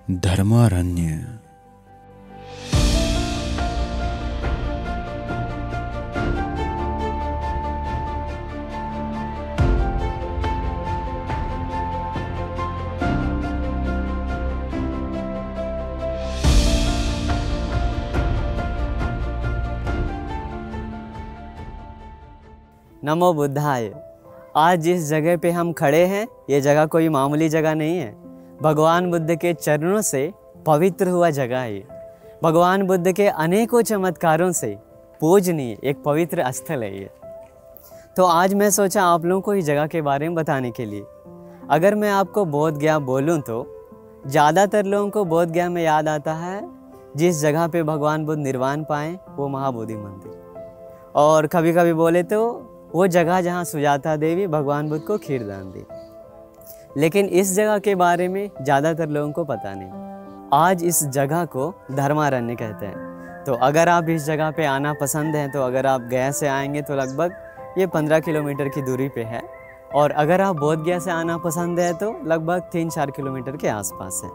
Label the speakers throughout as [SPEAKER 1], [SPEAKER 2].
[SPEAKER 1] धर्मारण्य।
[SPEAKER 2] नमो बुद्धाय। आज जिस जगह पे हम खड़े हैं, ये जगह कोई मामूली जगह नहीं है। भगवान बुद्ध के चरणों से पवित्र हुआ जगह है। भगवान बुद्ध के अनेकों चमत्कारों से पूजनीय एक पवित्र स्थल है ये। तो आज मैं सोचा आप लोगों को इस जगह के बारे में बताने के लिए। अगर मैं आपको बोध गया बोलूँ तो ज़्यादातर लोगों को बोध गया में याद आता है जिस जगह पे भगवान बुद्ध निर्वाण पाए, वो महाबोधि मंदिर। और कभी कभी बोले तो वो जगह जहाँ सुजाता देवी भगवान बुद्ध को खीर दान दी। लेकिन इस जगह के बारे में ज़्यादातर लोगों को पता नहीं। आज इस जगह को धर्मारण्य कहते हैं। तो अगर आप इस जगह पे आना पसंद है तो अगर आप गया से आएंगे तो लगभग ये 15 किलोमीटर की दूरी पे है। और अगर आप बोध गया से आना पसंद है तो लगभग 3-4 किलोमीटर के आसपास है।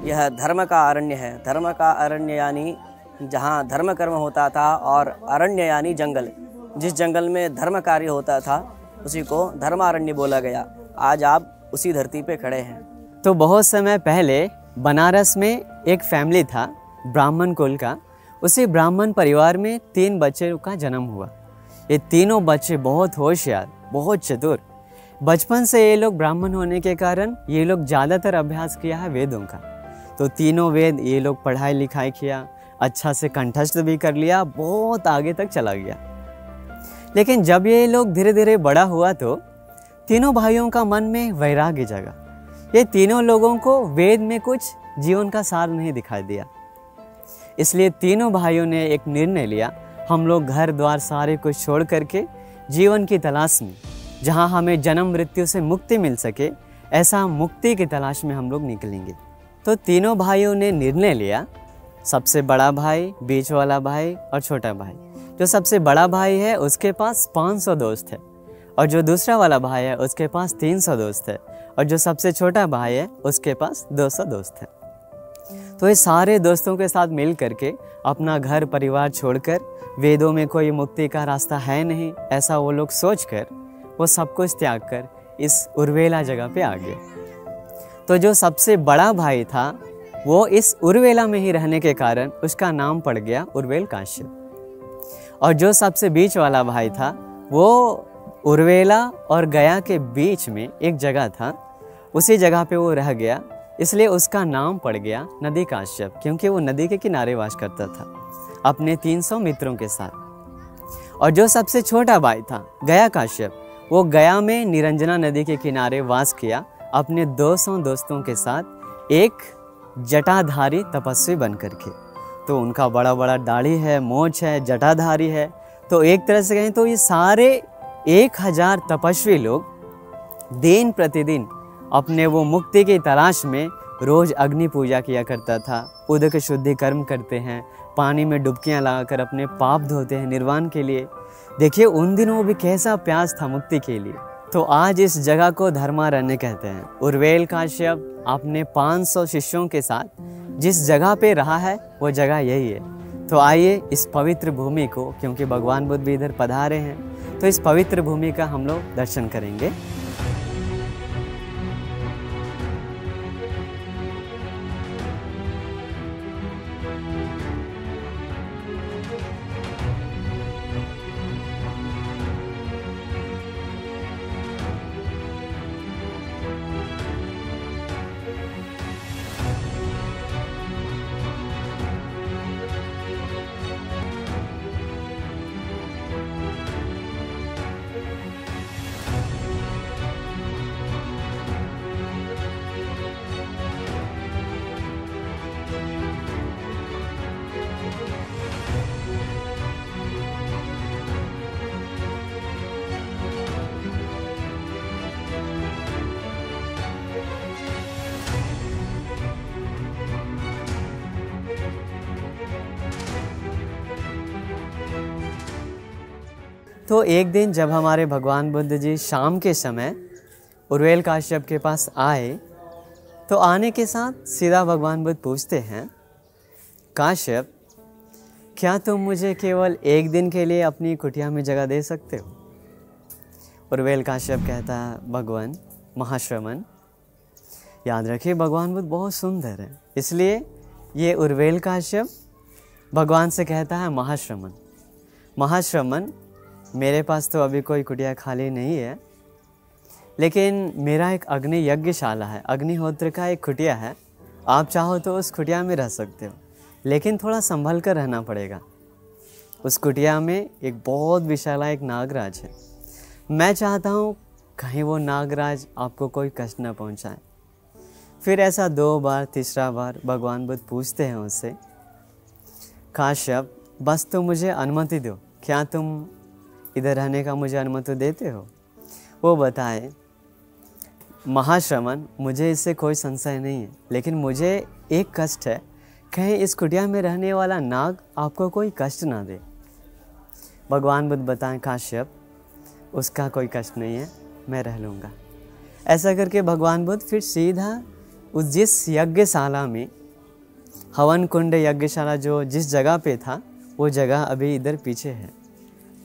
[SPEAKER 3] यह धर्म का अरण्य है। धर्म का अरण्य यानी जहाँ धर्म कर्म होता था, और अरण्य यानी जंगल। जिस जंगल में धर्म कार्य होता था उसी को धर्मारण्य बोला गया। आज आप उसी धरती पे खड़े हैं।
[SPEAKER 2] तो बहुत समय पहले बनारस में एक फैमिली था, ब्राह्मण कुल का। उसी ब्राह्मण परिवार में 3 बच्चों का जन्म हुआ। ये तीनों बच्चे बहुत होशियार, बहुत चतुर। बचपन से ये लोग ब्राह्मण होने के कारण ये लोग ज़्यादातर अभ्यास किया है वेदों का। तो तीनों वेद ये लोग पढ़ाई लिखाई किया, अच्छा से कंठस्थ भी कर लिया, बहुत आगे तक चला गया। लेकिन जब ये लोग धीरे धीरे बड़ा हुआ तो तीनों भाइयों का मन में वैराग्य जगा। ये तीनों लोगों को वेद में कुछ जीवन का सार नहीं दिखाई दिया। इसलिए तीनों भाइयों ने एक निर्णय लिया, हम लोग घर द्वार सारे कुछ छोड़ करके जीवन की तलाश में, जहाँ हमें जन्म मृत्यु से मुक्ति मिल सके, ऐसा मुक्ति की तलाश में हम लोग निकलेंगे। तो तीनों भाइयों ने निर्णय लिया। सबसे बड़ा भाई, बीच वाला भाई और छोटा भाई। जो सबसे बड़ा भाई है उसके पास 500 दोस्त है, और जो दूसरा वाला भाई है उसके पास 300 दोस्त है, और जो सबसे छोटा भाई है उसके पास 200 दोस्त है। तो ये सारे दोस्तों के साथ मिल करके अपना घर परिवार छोड़कर, वेदों में कोई मुक्ति का रास्ता है नहीं ऐसा वो लोग सोचकर, वो सब कुछ त्याग कर इस उर्वेला जगह पे आ गए। तो जो सबसे बड़ा भाई था वो इस उर्वेला में ही रहने के कारण उसका नाम पड़ गया उर्वेल काश्यप। और जो सबसे बीच वाला भाई था वो उर्वेला और गया के बीच में एक जगह था, उसी जगह पे वो रह गया। इसलिए उसका नाम पड़ गया नदी काश्यप, क्योंकि वो नदी के किनारे वास करता था अपने 300 मित्रों के साथ। और जो सबसे छोटा भाई था गया काश्यप, वो गया में निरंजना नदी के किनारे वास किया अपने 200 दोस्तों के साथ, एक जटाधारी तपस्वी बन करके। तो उनका बड़ा बड़ा दाढ़ी है, मोछ है, जटाधारी है। तो एक तरह से कहें तो ये सारे 1000 तपस्वी लोग दिन प्रतिदिन अपने वो मुक्ति की तलाश में रोज अग्नि पूजा किया करता था, उदक शुद्धि कर्म करते हैं, पानी में डुबकियां लगाकर अपने पाप धोते हैं निर्वाण के लिए। देखिए उन दिनों भी कैसा प्यास था मुक्ति के लिए। तो आज इस जगह को धर्मारण्य कहते हैं। उर्वेल काश्यप अपने 500 शिष्यों के साथ जिस जगह पे रहा है वो जगह यही है। तो आइए इस पवित्र भूमि को, क्योंकि भगवान बुद्ध भी इधर पधारे हैं, तो इस पवित्र भूमि का हम लोग दर्शन करेंगे। तो एक दिन जब हमारे भगवान बुद्ध जी शाम के समय उर्वेल काश्यप के पास आए तो आने के साथ सीधा भगवान बुद्ध पूछते हैं, काश्यप, क्या तुम मुझे केवल एक दिन के लिए अपनी कुटिया में जगह दे सकते हो? उर्वेल काश्यप कहता है, भगवान महाश्रमण, याद रखिए भगवान बुद्ध बहुत सुंदर है, इसलिए ये उर्वेल काश्यप भगवान से कहता है, महाश्रमण, महाश्रमण, मेरे पास तो अभी कोई कुटिया खाली नहीं है, लेकिन मेरा एक अग्नि यज्ञशाला है, अग्निहोत्र का एक कुटिया है, आप चाहो तो उस कुटिया में रह सकते हो, लेकिन थोड़ा संभल कर रहना पड़ेगा। उस कुटिया में एक बहुत विशाला एक नागराज है, मैं चाहता हूँ कहीं वो नागराज आपको कोई कष्ट न पहुँचाए। फिर ऐसा 2 बार, तीसरा बार भगवान बुद्ध पूछते हैं उससे, काश्यप, बस तुम मुझे अनुमति दो, क्या तुम इधर रहने का मुझे अनुमति देते हो? वो बताए, महाश्रमण, मुझे इससे कोई संशय नहीं है, लेकिन मुझे एक कष्ट है, कहीं इस कुटिया में रहने वाला नाग आपको कोई कष्ट ना दे। भगवान बुद्ध बताएं, काश्यप, उसका कोई कष्ट नहीं है, मैं रह लूँगा। ऐसा करके भगवान बुद्ध फिर सीधा उस जिस यज्ञशाला में, हवन कुंड यज्ञशाला जो जिस जगह पे था, वो जगह अभी इधर पीछे है,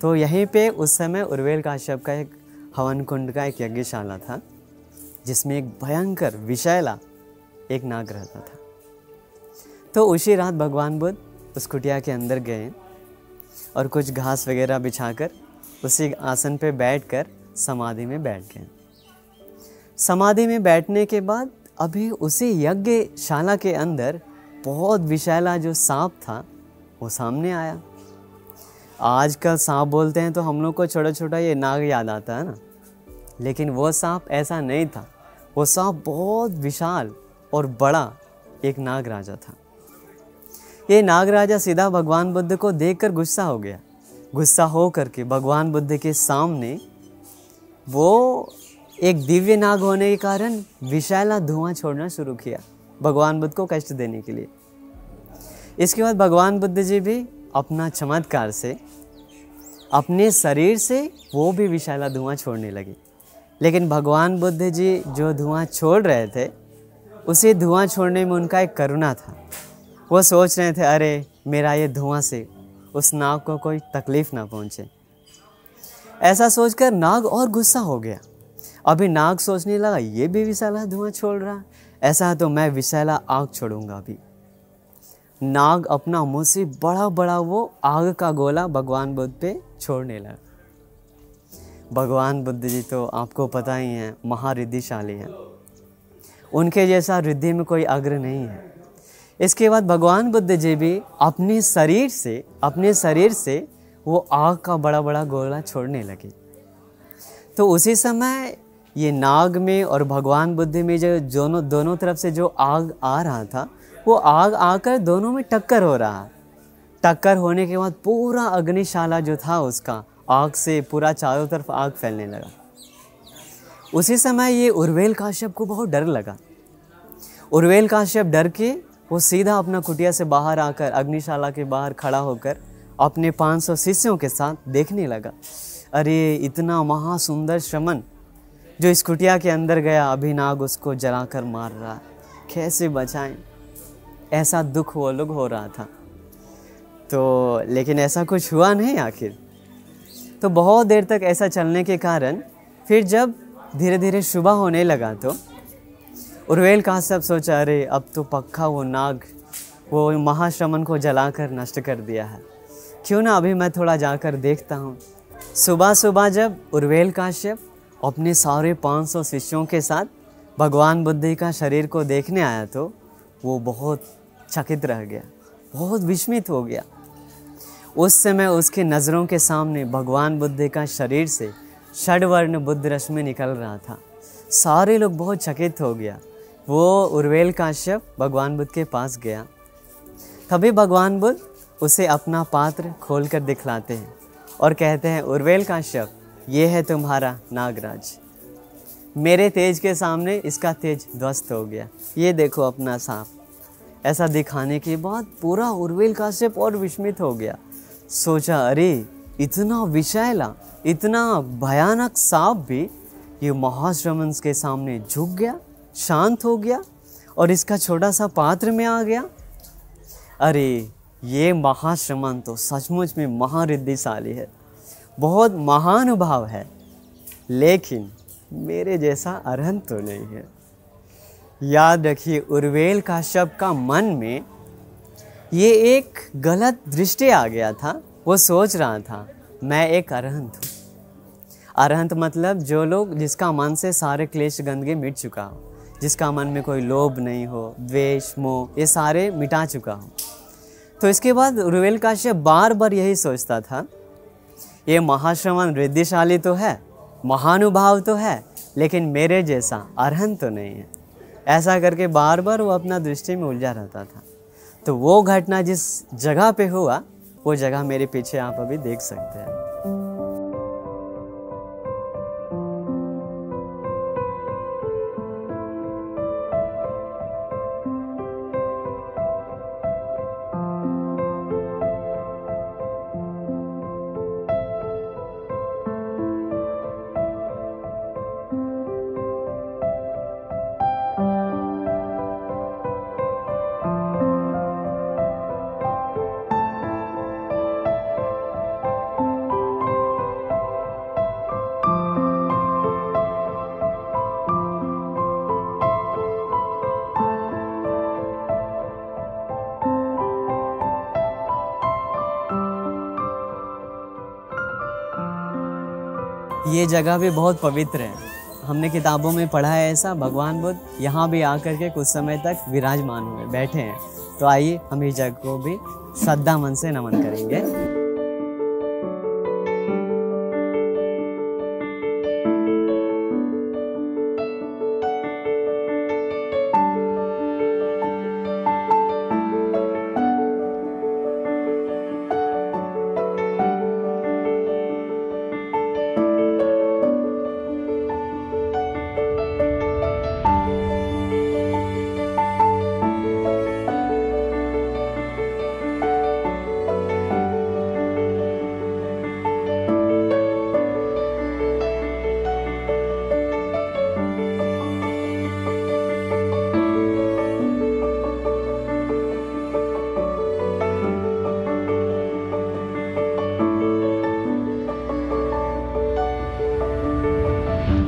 [SPEAKER 2] तो यहीं पे उस समय उर्वेल काश्यप का एक हवन कुंड का एक यज्ञशाला था, जिसमें एक भयंकर विषैला एक नाग रहता था। तो उसी रात भगवान बुद्ध उस कुटिया के अंदर गए और कुछ घास वगैरह बिछाकर उसी आसन पे बैठकर समाधि में बैठ गए। समाधि में बैठने के बाद अभी उसी यज्ञशाला के अंदर बहुत विषैला जो सांप था वो सामने आया। आजकल सांप बोलते हैं तो हम लोग को छोटा छोटा ये नाग याद आता है ना, लेकिन वो सांप ऐसा नहीं था, वो सांप बहुत विशाल और बड़ा एक नाग राजा था। ये नाग राजा सीधा भगवान बुद्ध को देखकर गुस्सा हो गया। गुस्सा हो करके भगवान बुद्ध के सामने वो एक दिव्य नाग होने के कारण विषैला धुआं छोड़ना शुरू किया, भगवान बुद्ध को कष्ट देने के लिए। इसके बाद भगवान बुद्ध जी भी अपना चमत्कार से अपने शरीर से वो भी विषैला धुआं छोड़ने लगे। लेकिन भगवान बुद्ध जी जो धुआं छोड़ रहे थे, उसे धुआं छोड़ने में उनका एक करुणा था। वो सोच रहे थे, अरे मेरा ये धुआं से उस नाग को कोई तकलीफ़ ना पहुँचे। ऐसा सोचकर नाग और गुस्सा हो गया। अभी नाग सोचने लगा, ये भी विषैला धुआं छोड़ रहा, ऐसा है तो मैं विषैला आग छोड़ूंगा। अभी नाग अपना मुंह से बड़ा बड़ा वो आग का गोला भगवान बुद्ध पे छोड़ने लगा। भगवान बुद्ध जी तो आपको पता ही है महारिद्धिशाली हैं, उनके जैसा रिद्धि में कोई अग्र नहीं है। इसके बाद भगवान बुद्ध जी भी अपने शरीर से वो आग का बड़ा बड़ा गोला छोड़ने लगे। तो उसी समय ये नाग में और भगवान बुद्ध में जो दोनों तरफ से जो आग आ रहा था, वो आग आकर दोनों में टक्कर हो रहा। टक्कर होने के बाद पूरा अग्निशाला जो था उसका आग से पूरा चारों तरफ आग फैलने लगा। उसी समय ये उर्वेल काश्यप को बहुत डर लगा। उर्वेल काश्यप डर के वो सीधा अपना कुटिया से बाहर आकर अग्निशाला के बाहर खड़ा होकर अपने 500 शिष्यों के साथ देखने लगा। अरे इतना महासुंदर श्रमण जो इस कुटिया के अंदर गया, अभी नाग उसको जलाकर मार रहा, कैसे बचाएं? ऐसा दुख वो लोग हो रहा था। तो लेकिन ऐसा कुछ हुआ नहीं आखिर। तो बहुत देर तक ऐसा चलने के कारण फिर जब धीरे धीरे सुबह होने लगा तो उर्वेल काश्यप सोचा, अरे अब तो पक्का वो नाग वो महाश्रमण को जलाकर नष्ट कर दिया है, क्यों ना अभी मैं थोड़ा जाकर देखता हूँ। सुबह सुबह जब उर्वेल काश्यप अपने सारे 500 शिष्यों के साथ भगवान बुद्ध का शरीर को देखने आया तो वो बहुत चकित रह गया, बहुत विस्मित हो गया। उस समय उसके नज़रों के सामने भगवान बुद्ध का शरीर से षड्वर्ण बुद्ध रश्मि निकल रहा था। सारे लोग बहुत चकित हो गया। वो उर्वेल काश्यप भगवान बुद्ध के पास गया। तभी भगवान बुद्ध उसे अपना पात्र खोलकर दिखलाते हैं और कहते हैं, उर्वेल काश्यप, ये है तुम्हारा नागराज। मेरे तेज के सामने इसका तेज ध्वस्त हो गया, ये देखो अपना सांप। ऐसा दिखाने के बाद पूरा उर्वेल काश्यप और विस्मित हो गया। सोचा, अरे इतना विषैला, इतना भयानक सांप भी ये महाश्रमण के सामने झुक गया, शांत हो गया। और इसका छोटा सा पात्र में आ गया। अरे ये महाश्रमण तो सचमुच में महारिद्धिशाली है, बहुत महानुभाव है, लेकिन मेरे जैसा अरहंत तो नहीं है। याद रखिए, उर्वेल काश्यप का मन में ये एक गलत दृष्टि आ गया था। वो सोच रहा था मैं एक अरहंत हूँ। अरहंत मतलब जो लोग जिसका मन से सारे क्लेश गंदगी मिट चुका हो, जिसका मन में कोई लोभ नहीं हो, द्वेष, मोह, ये सारे मिटा चुका हो। तो इसके बाद उर्वेल काश्यप बार बार यही सोचता था, ये महाश्रमण रिद्धिशाली तो है, महानुभाव तो है, लेकिन मेरे जैसा अरहंत तो नहीं है। ऐसा करके बार बार वो अपना दृष्टि में उलझा रहता था। तो वो घटना जिस जगह पे हुआ, वो जगह मेरे पीछे आप अभी देख सकते हैं। ये जगह भी बहुत पवित्र है। हमने किताबों में पढ़ा है ऐसा, भगवान बुद्ध यहाँ भी आकर के कुछ समय तक विराजमान हुए, बैठे हैं। तो आइए हम इस जगह को भी श्रद्धा मन से नमन करेंगे।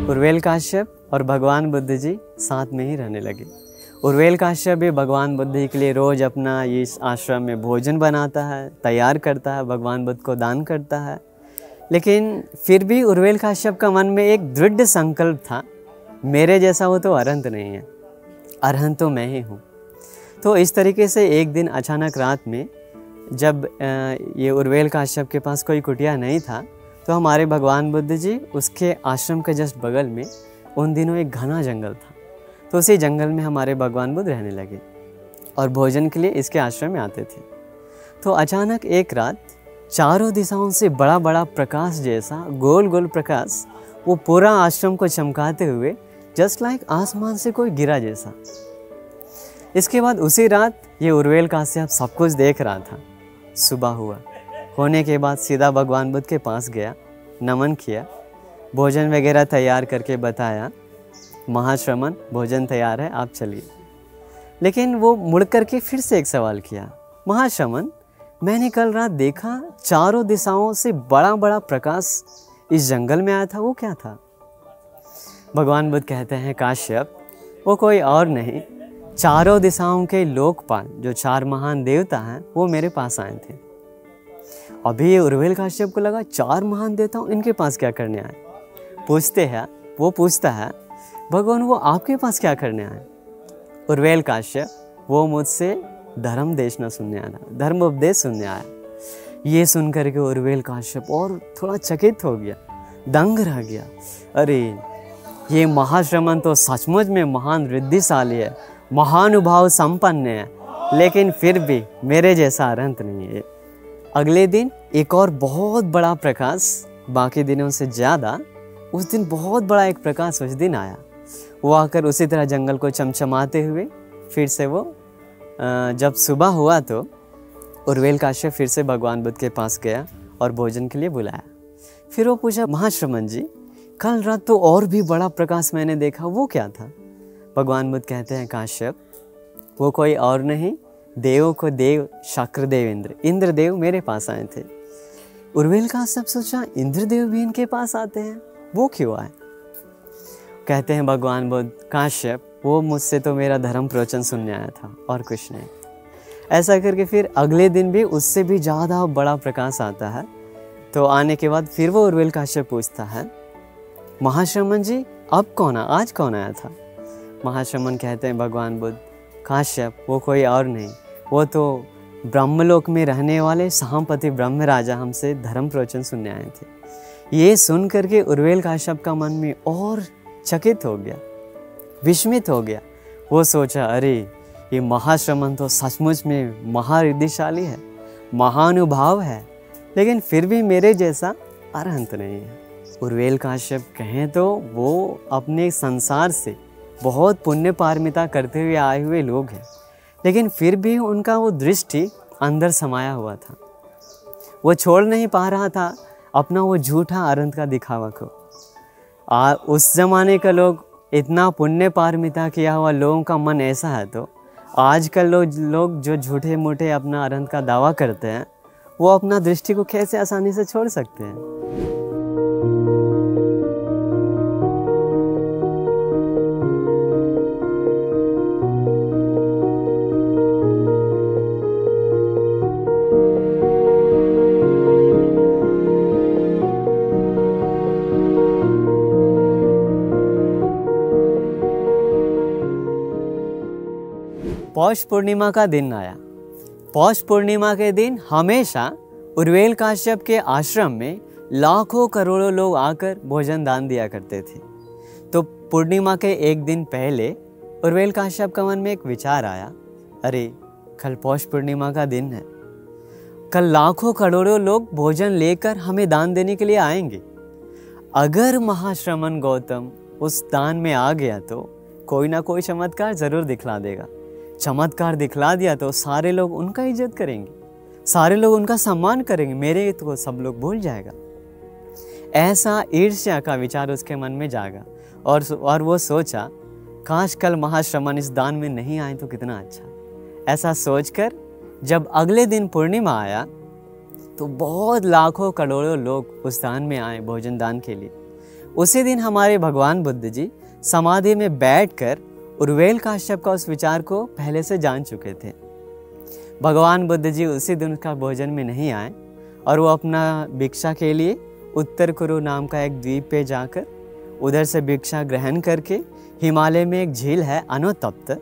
[SPEAKER 2] उर्वेल काश्यप और भगवान बुद्ध जी साथ में ही रहने लगे। उर्वेल काश्यप भी भगवान बुद्ध के लिए रोज़ अपना इस आश्रम में भोजन बनाता है, तैयार करता है, भगवान बुद्ध को दान करता है। लेकिन फिर भी उर्वेल काश्यप का मन में एक दृढ़ संकल्प था, मेरे जैसा वो तो अरहंत नहीं है, अरहंत तो मैं ही हूँ। तो इस तरीके से एक दिन अचानक रात में जब ये उर्वेल काश्यप के पास कोई कुटिया नहीं था, तो हमारे भगवान बुद्ध जी उसके आश्रम के जस्ट बगल में उन दिनों एक घना जंगल था। तो उसी जंगल में हमारे भगवान बुद्ध रहने लगे और भोजन के लिए इसके आश्रम में आते थे। तो अचानक एक रात चारों दिशाओं से बड़ा बड़ा प्रकाश जैसा गोल गोल प्रकाश वो पूरा आश्रम को चमकाते हुए जस्ट लाइक आसमान से कोई गिरा जैसा। इसके बाद उसी रात ये उर्वेल काश्यप सब कुछ देख रहा था। सुबह होने के बाद सीधा भगवान बुद्ध के पास गया, नमन किया, भोजन वगैरह तैयार करके बताया, महाश्रमण भोजन तैयार है, आप चलिए। लेकिन वो मुड़ करके फिर से एक सवाल किया, महाश्रमण मैंने कल रात देखा चारों दिशाओं से बड़ा बड़ा प्रकाश इस जंगल में आया था, वो क्या था? भगवान बुद्ध कहते हैं, काश्यप वो कोई और नहीं, चारों दिशाओं के लोकपाल जो 4 महान देवता हैं वो मेरे पास आए थे। अभी ये उर्वेल काश्यप को लगा 4 महान देवता इनके पास क्या करने आए। वो पूछता है भगवान वो आपके पास क्या करने आए? उर्वेल काश्यप वो मुझसे धर्म देशना सुनने आया, धर्म उपदेश सुनने आया। ये सुन करके उर्वेल काश्यप और थोड़ा चकित हो गया, दंग रह गया। अरे ये महाश्रमण तो सचमुच में महान रिद्धिशाली है, महानुभाव संपन्न है, लेकिन फिर भी मेरे जैसा अरहंत नहीं है। अगले दिन एक और बहुत बड़ा प्रकाश, बाकी दिनों से ज़्यादा उस दिन बहुत बड़ा एक प्रकाश उस दिन आया। वो आकर उसी तरह जंगल को चमचमाते हुए फिर से वो जब सुबह हुआ तो उर्वेल काश्यप फिर से भगवान बुद्ध के पास गया और भोजन के लिए बुलाया। फिर वो पूछा, महाश्रमण जी कल रात तो और भी बड़ा प्रकाश मैंने देखा, वो क्या था? भगवान बुद्ध कहते हैं, काश्यप वो कोई और नहीं, देवों को देव शक्रदेव इंद्रदेव मेरे पास आए थे। उर्वेल काश्यप सोचा इंद्रदेव भी इनके पास आते हैं, वो क्यों आए? कहते हैं भगवान बुद्ध, काश्यप वो मुझसे तो मेरा धर्म प्रवचन सुनने आया था और कुछ नहीं। ऐसा करके फिर अगले दिन भी उससे भी ज़्यादा बड़ा प्रकाश आता है। तो आने के बाद फिर वो उर्वेल काश्यप पूछता है, महाश्रमण जी अब कौन आज कौन आया था? महाश्रमण कहते हैं भगवान बुद्ध, काश्यप वो कोई और नहीं, वो तो ब्रह्मलोक में रहने वाले सहापति ब्रह्म राजा हमसे धर्म प्रवचन सुनने आए थे। ये सुन करके उर्वेल काश्यप का मन में और चकित हो गया, विस्मित हो गया। वो सोचा, अरे ये महाश्रमण तो सचमुच में महारिद्धिशाली है, महानुभाव है, लेकिन फिर भी मेरे जैसा अरहंत नहीं है। उर्वेल काश्यप कहें तो वो अपने संसार से बहुत पुण्य पारमिता करते हुए आए हुए लोग हैं, लेकिन फिर भी उनका वो दृष्टि अंदर समाया हुआ था। वो छोड़ नहीं पा रहा था अपना वो झूठा अरहंत का दिखावा को। उस जमाने का लोग इतना पुण्य पारमिता किया हुआ लोगों का मन ऐसा है, तो आजकल लोग जो झूठे मूठे अपना अरहंत का दावा करते हैं, वो अपना दृष्टि को कैसे आसानी से छोड़ सकते हैं? पौष पूर्णिमा का दिन आया। पौष पूर्णिमा के दिन हमेशा उर्वेल काश्यप के आश्रम में लाखों करोड़ों लोग आकर भोजन दान दिया करते थे। तो पूर्णिमा के एक दिन पहले उर्वेल काश्यप का मन में एक विचार आया, अरे कल पौष पूर्णिमा का दिन है, कल लाखों करोड़ों लोग भोजन लेकर हमें दान देने के लिए आएंगे। अगर महाश्रमण गौतम उस दान में आ गया तो कोई ना कोई चमत्कार जरूर दिखला देगा। चमत्कार दिखला दिया तो सारे लोग उनका इज्जत करेंगे, सारे लोग उनका सम्मान करेंगे, मेरे तो सब लोग भूल जाएगा। ऐसा ईर्ष्या का विचार उसके मन में जागा और वो सोचा, काश कल महाश्रमण इस दान में नहीं आए तो कितना अच्छा। ऐसा सोचकर जब अगले दिन पूर्णिमा आया तो बहुत लाखों करोड़ों लोग उस दान में आए भोजन दान के लिए। उसी दिन हमारे भगवान बुद्ध जी समाधि में बैठकर उर्वेल काश्यप का उस विचार को पहले से जान चुके थे। भगवान बुद्ध जी उसी दिन उसका भोजन में नहीं आए और वो अपना भिक्षा के लिए उत्तर कुरु नाम का एक द्वीप पे जाकर उधर से भिक्षा ग्रहण करके हिमालय में एक झील है अनोतप्त,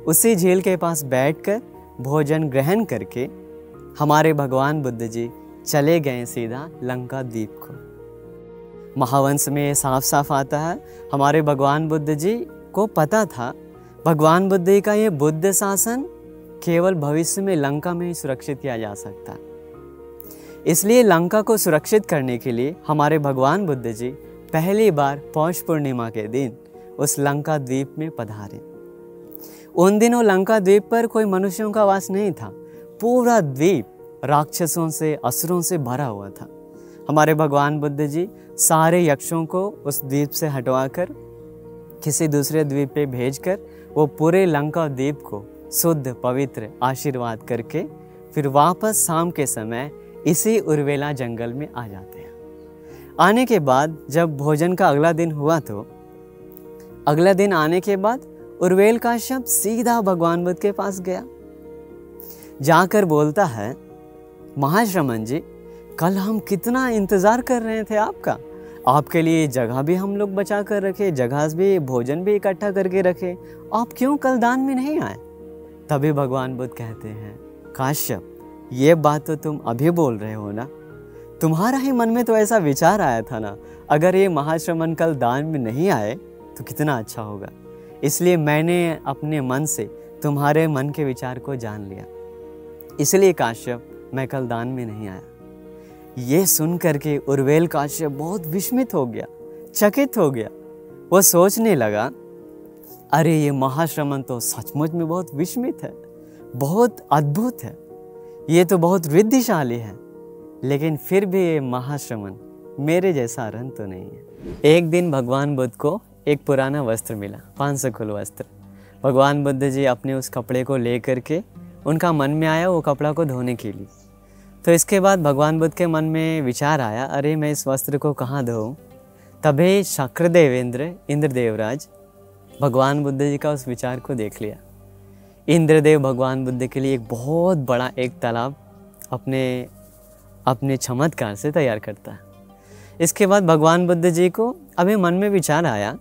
[SPEAKER 2] उसी झील के पास बैठकर भोजन ग्रहण करके हमारे भगवान बुद्ध जी चले गए सीधा लंका द्वीप को। महावंश में ये साफ साफ आता है, हमारे भगवान बुद्ध जी को पता था भगवान बुद्ध जी का ये बुद्ध शासन केवल भविष्य में लंका में ही सुरक्षित किया जा सकता है। इसलिए लंका को सुरक्षित करने के लिए हमारे भगवान बुद्ध जी पहली बार पौष पूर्णिमा के दिन उस लंका द्वीप में पधारे। उन दिनों लंका द्वीप पर कोई मनुष्यों का वास नहीं था, पूरा द्वीप राक्षसों से असुरों से भरा हुआ था। हमारे भगवान बुद्ध जी सारे यक्षों को उस द्वीप से हटवाकर किसी दूसरे द्वीप पे भेजकर वो पूरे लंका द्वीप को शुद्ध पवित्र आशीर्वाद करके फिर वापस शाम के समय इसी उर्वेला जंगल में आ जाते हैं। आने के बाद जब भोजन का अगला दिन हुआ तो अगला दिन आने के बाद उर्वेल काश्यप सीधा भगवान बुद्ध के पास गया। जाकर बोलता है, महाश्रमण जी कल हम कितना इंतज़ार कर रहे थे आपके लिए जगह भी हम लोग बचा कर रखे, जगह भी भोजन भी इकट्ठा करके रखे, आप क्यों कल दान में नहीं आए? तभी भगवान बुद्ध कहते हैं, काश्यप ये बात तो तुम अभी बोल रहे हो ना, तुम्हारा ही मन में तो ऐसा विचार आया था ना, अगर ये महाश्रमण कल दान में नहीं आए तो कितना अच्छा होगा। इसलिए मैंने अपने मन से तुम्हारे मन के विचार को जान लिया, इसलिए काश्यप मैं कल दान में नहीं आया। ये सुन करके उर्वेल काश्यप बहुत विस्मित हो गया, चकित हो गया। वो सोचने लगा, अरे ये महाश्रमण तो सचमुच में बहुत विस्मित है, बहुत अद्भुत है, ये तो बहुत रिद्धिशाली है, लेकिन फिर भी ये महाश्रमण मेरे जैसा अरहंत तो नहीं है। एक दिन भगवान बुद्ध को एक पुराना वस्त्र मिला, 500 कुल वस्त्र। भगवान बुद्ध जी अपने उस कपड़े को ले करके उनका मन में आया वो कपड़ा को धोने के लिए। तो इसके बाद भगवान बुद्ध के मन में विचार आया, अरे मैं इस वस्त्र को कहाँ धोऊं। तभी शक्रदेवेंद्र इंद्रदेवराज भगवान बुद्ध जी का उस विचार को देख लिया। इंद्रदेव भगवान बुद्ध के लिए एक बहुत बड़ा एक तालाब अपने चमत्कार से तैयार करता है। इसके बाद भगवान बुद्ध जी को अभी मन में विचार आया,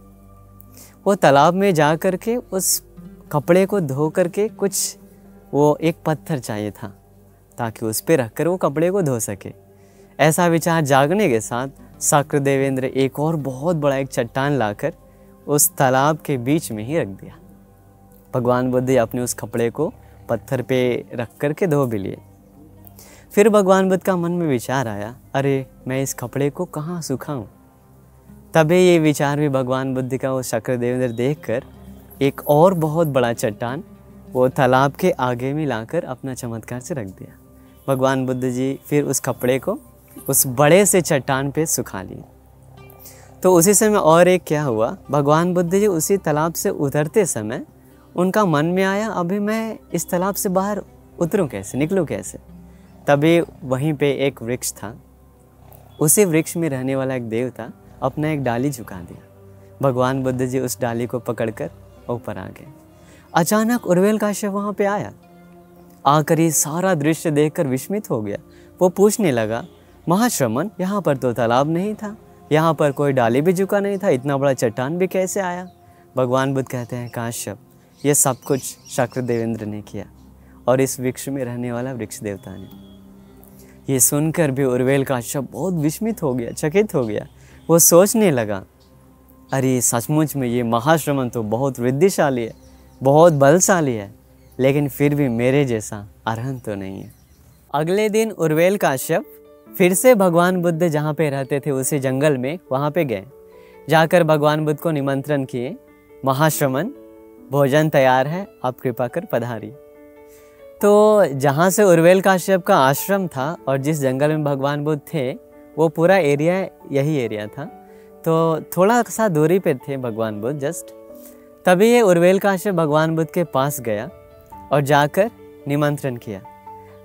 [SPEAKER 2] वो तालाब में जा कर के उस कपड़े को धो करके कुछ वो एक पत्थर चाहिए था ताकि उस पर रख कर वो कपड़े को धो सके। ऐसा विचार जागने के साथ शक्रदेवेंद्र एक और बहुत बड़ा एक चट्टान लाकर उस तालाब के बीच में ही रख दिया। भगवान बुद्ध अपने उस कपड़े को पत्थर पे रख कर के धो भी लिए। फिर भगवान बुद्ध का मन में विचार आया, अरे मैं इस कपड़े को कहाँ सुखाऊं। तभी ये विचार भी भगवान बुद्ध का वो शक्रदेवेंद्र देखकर एक और बहुत बड़ा चट्टान वो तालाब के आगे में लाकर अपना चमत्कार से रख दिया। भगवान बुद्ध जी फिर उस कपड़े को उस बड़े से चट्टान पे सुखा लिए। तो उसी समय और एक क्या हुआ, भगवान बुद्ध जी उसी तालाब से उतरते समय उनका मन में आया, अभी मैं इस तालाब से बाहर उतरूं कैसे, निकलूं कैसे। तभी वहीं पे एक वृक्ष था, उसी वृक्ष में रहने वाला एक देवता अपना एक डाली झुका दिया। भगवान बुद्ध जी उस डाली को पकड़कर ऊपर आ गए। अचानक उर्वेलकाश्यप वहाँ पे आया, आकर ये सारा दृश्य देखकर विस्मित हो गया। वो पूछने लगा, महाश्रमण यहाँ पर तो तालाब नहीं था, यहाँ पर कोई डाली भी झुका नहीं था, इतना बड़ा चट्टान भी कैसे आया। भगवान बुद्ध कहते हैं, काश्यप ये सब कुछ शक्रदेवेंद्र ने किया और इस वृक्ष में रहने वाला वृक्ष देवता ने। ये सुनकर भी उर्वेलकाश्यप बहुत विस्मित हो गया, चकित हो गया। वो सोचने लगा, अरे सचमुच में ये महाश्रमण तो बहुत रिद्धिशाली है, बहुत बलशाली है, लेकिन फिर भी मेरे जैसा अरहंत तो नहीं है। अगले दिन उर्वेलकाश्यप फिर से भगवान बुद्ध जहाँ पे रहते थे उसी जंगल में वहाँ पे गए। जाकर भगवान बुद्ध को निमंत्रण किए, महाश्रमण भोजन तैयार है, आप कृपा कर पधारिए। तो जहाँ से उर्वेलकाश्यप का आश्रम था और जिस जंगल में भगवान बुद्ध थे वो पूरा एरिया यही एरिया था। तो थोड़ा सा दूरी पे थे भगवान बुद्ध जस्ट। तभी ये उर्वेलकाश्यप भगवान बुद्ध के पास गया और जाकर निमंत्रण किया।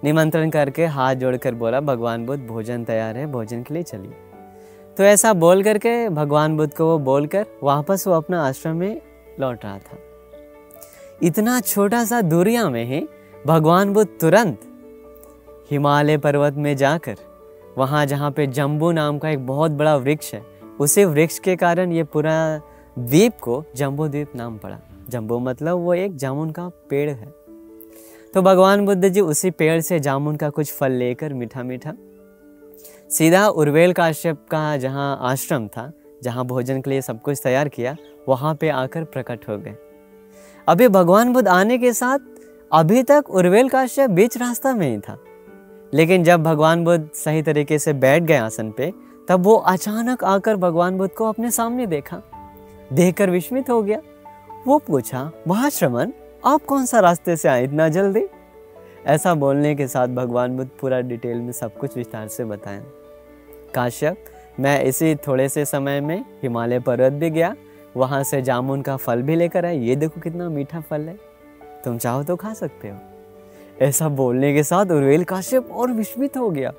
[SPEAKER 2] निमंत्रण करके हाथ जोड़कर बोला, भगवान बुद्ध भोजन तैयार है, भोजन के लिए चलिए। तो ऐसा बोल करके भगवान बुद्ध को वो बोलकर वापस वो अपना आश्रम में लौट रहा था। इतना छोटा सा दूरिया में ही भगवान बुद्ध तुरंत हिमालय पर्वत में जाकर वहाँ जहाँ पे जम्बू नाम का एक बहुत बड़ा वृक्ष है, उसी वृक्ष के कारण ये पूरा द्वीप को जम्बू द्वीप नाम पड़ा। जम्बू मतलब वो एक जामुन का पेड़ है। तो भगवान बुद्ध जी उसी पेड़ से जामुन का कुछ फल लेकर मीठा मीठा सीधा उर्वेलकाश्यप का जहाँ आश्रम था, जहाँ भोजन के लिए सब कुछ तैयार किया, वहाँ पे आकर प्रकट हो गए। अभी भगवान बुद्ध आने के साथ अभी तक उर्वेलकाश्यप बीच रास्ता में ही था, लेकिन जब भगवान बुद्ध सही तरीके से बैठ गए आसन पे, तब वो अचानक आकर भगवान बुद्ध को अपने सामने देखा। देखकर विस्मित हो गया। वो पूछा, महाश्रमण आप कौन सा रास्ते से आए इतना जल्दी। ऐसा बोलने के साथ भगवान बुद्ध पूरा डिटेल में सब कुछ विस्तार से बताएं। काश्यप, मैं इसी थोड़े से समय में हिमालय पर्वत भी गया, वहाँ से जामुन का फल भी लेकर आए। ये देखो कितना मीठा फल है, तुम चाहो तो खा सकते हो। ऐसा बोलने के साथ उर्वेलकाश्यप और विस्मित हो गया।